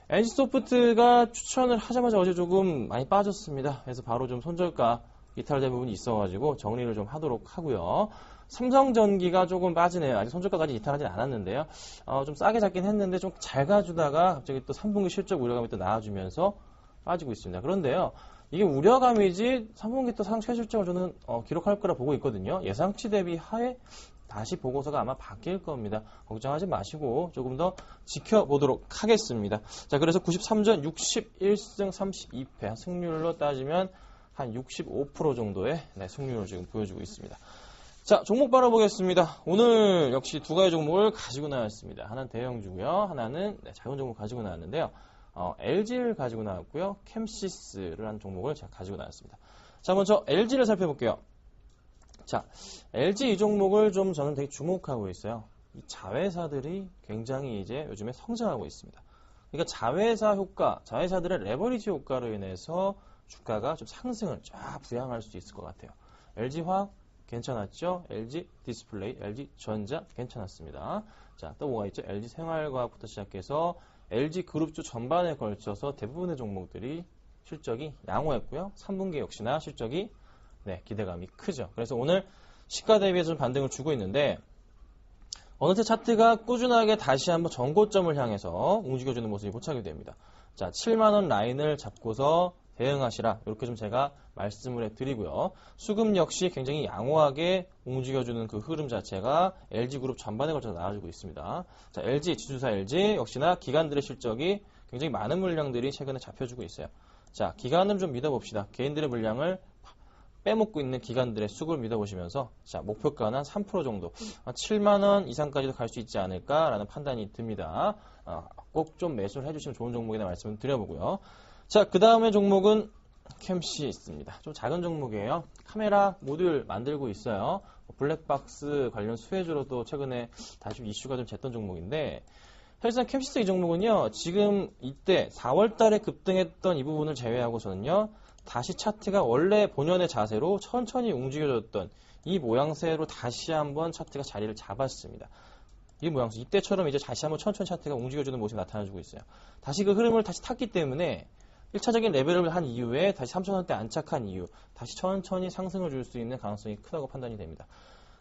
NC소프트가 추천을 하자마자 어제 조금 많이 빠졌습니다. 그래서 바로 좀 손절가 이탈된 부분이 있어가지고 정리를 좀 하도록 하고요. 삼성전기가 조금 빠지네요. 아직 손절가까지 이탈하진 않았는데요. 좀 싸게 잡긴 했는데 좀 잘 가주다가 갑자기 또 3분기 실적 우려감이 또 나와주면서 빠지고 있습니다. 그런데요. 이게 우려감이지 3분기 또 상장 실적을 저는 기록할 거라 보고 있거든요. 예상치 대비 하에 다시 보고서가 아마 바뀔 겁니다. 걱정하지 마시고 조금 더 지켜보도록 하겠습니다. 자, 그래서 93전 61승 32패 승률로 따지면 한 65% 정도의 승률을 지금 보여주고 있습니다. 자, 종목 바라보겠습니다. 오늘 역시 두 가지 종목을 가지고 나왔습니다. 하나는 대형주고요. 하나는 작은 종목 가지고 나왔는데요. LG를 가지고 나왔고요. 캠시스라는 종목을 제가 가지고 나왔습니다. 자, 먼저 LG를 살펴볼게요. 자, LG 이 종목을 좀 저는 되게 주목하고 있어요. 이 자회사들이 굉장히 이제 요즘에 성장하고 있습니다. 그러니까 자회사 효과, 자회사들의 레버리지 효과로 인해서 주가가 좀 상승을 쫙 부양할 수 있을 것 같아요. LG화학 괜찮았죠? LG 디스플레이, LG 전자 괜찮았습니다. 자, 또 뭐가 있죠? LG 생활과학부터 시작해서 LG 그룹주 전반에 걸쳐서 대부분의 종목들이 실적이 양호했고요. 3분기 역시나 실적이 기대감이 크죠. 그래서 오늘 시가 대비해서 좀 반등을 주고 있는데 어느새 차트가 꾸준하게 다시 한번 전고점을 향해서 움직여주는 모습이 포착이 됩니다. 자, 7만원 라인을 잡고서 대응하시라. 이렇게 좀 제가 말씀을 해드리고요. 수급 역시 굉장히 양호하게 움직여주는 그 흐름 자체가 LG그룹 전반에 걸쳐서 나와주고 있습니다. 자, LG, 지주사 LG 역시나 기관들의 실적이 굉장히 많은 물량들이 최근에 잡혀주고 있어요. 자, 기관을 좀 믿어봅시다. 개인들의 물량을 빼먹고 있는 기관들의 수급을 믿어보시면서 자, 목표가는 한 3% 정도 7만원 이상까지도 갈 수 있지 않을까라는 판단이 듭니다. 꼭 좀 매수를 해주시면 좋은 종목이다 말씀을 드려보고요. 자, 그 다음에 종목은 캠시 있습니다. 좀 작은 종목이에요. 카메라 모듈 만들고 있어요. 블랙박스 관련 수혜주로도 최근에 다시 이슈가 좀 됐던 종목인데 사실상 캠시스 이 종목은요. 지금 이때 4월 달에 급등했던 이 부분을 제외하고서는요. 다시 차트가 원래 본연의 자세로 천천히 움직여졌던 이 모양새로 다시 한번 차트가 자리를 잡았습니다. 이 모양새, 이때처럼 이제 다시 한번 천천히 차트가 움직여주는 모습이 나타나주고 있어요. 다시 그 흐름을 다시 탔기 때문에 1차적인 레벨을 한 이후에 다시 3,000원대 안착한 이후 다시 천천히 상승을 줄 수 있는 가능성이 크다고 판단이 됩니다.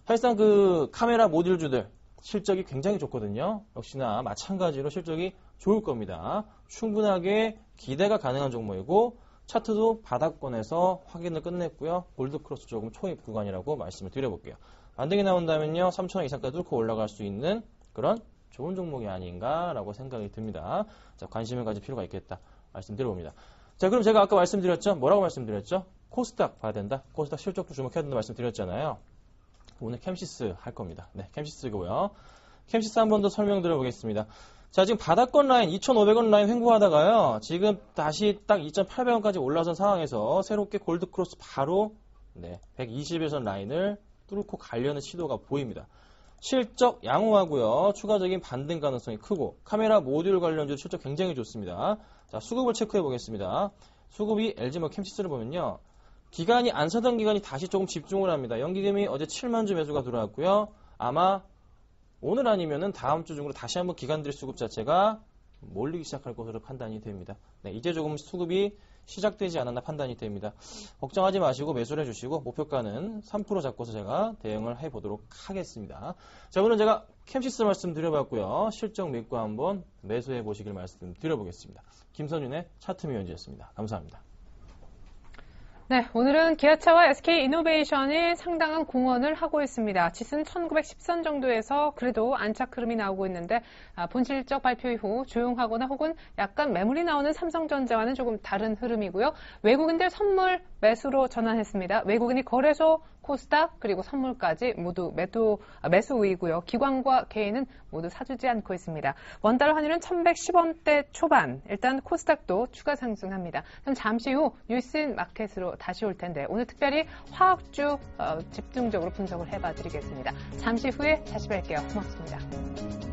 사실상 그 카메라 모듈주들 실적이 굉장히 좋거든요. 역시나 마찬가지로 실적이 좋을 겁니다. 충분하게 기대가 가능한 종목이고 차트도 바닥권에서 확인을 끝냈고요. 골드크로스 조금 초입 구간이라고 말씀을 드려볼게요. 반등이 나온다면요. 3,000원 이상까지 뚫고 올라갈 수 있는 그런 좋은 종목이 아닌가라고 생각이 듭니다. 자, 관심을 가질 필요가 있겠다 말씀드려봅니다. 자, 그럼 제가 아까 말씀드렸죠? 뭐라고 말씀드렸죠? 코스닥 봐야 된다. 코스닥 실적도 주목해야 된다 말씀드렸잖아요. 오늘 캠시스 할 겁니다. 네, 캠시스고요. 캠시스 한 번 더 설명드려보겠습니다. 자, 지금 바닥권 라인 2,500원 라인 횡보하다가요. 지금 다시 딱 2,800원까지 올라선 상황에서 새롭게 골드크로스 바로 120일선 라인을 뚫고 가려는 시도가 보입니다. 실적 양호하고요. 추가적인 반등 가능성이 크고 카메라 모듈 관련주 실적 굉장히 좋습니다. 자, 수급을 체크해 보겠습니다. 수급이 LG모 캠시스를 보면요. 기간이 안 사던 기간이 다시 조금 집중을 합니다. 연기금이 어제 7만 주 매수가 들어왔고요. 아마 오늘 아니면은 다음 주 중으로 다시 한번 기관들의 수급 자체가 몰리기 시작할 것으로 판단이 됩니다. 네, 이제 조금 수급이 시작되지 않았나 판단이 됩니다. 걱정하지 마시고 매수를 해주시고 목표가는 3% 잡고서 제가 대응을 해보도록 하겠습니다. 자, 오늘 제가 캠시스 말씀드려봤고요. 실적 믿고 한번 매수해 보시길 말씀드려보겠습니다. 김선윤의 차트미연지였습니다. 감사합니다. 네, 오늘은 기아차와 SK이노베이션이 상당한 공헌을 하고 있습니다. 지수는 1910선 정도에서 그래도 안착 흐름이 나오고 있는데 본실적 발표 이후 조용하거나 혹은 약간 매물이 나오는 삼성전자와는 조금 다른 흐름이고요. 외국인들 선물 매수로 전환했습니다. 외국인이 거래소, 코스닥 그리고 선물까지 모두 매수 우위고요. 기관과 개인은 모두 사주지 않고 있습니다. 원달러 환율은 1110원대 초반. 일단 코스닥도 추가 상승합니다. 그럼 잠시 후 뉴스인 마켓으로 다시 올 텐데 오늘 특별히 화학주 집중적으로 분석을 해봐 드리겠습니다. 잠시 후에 다시 뵐게요. 고맙습니다.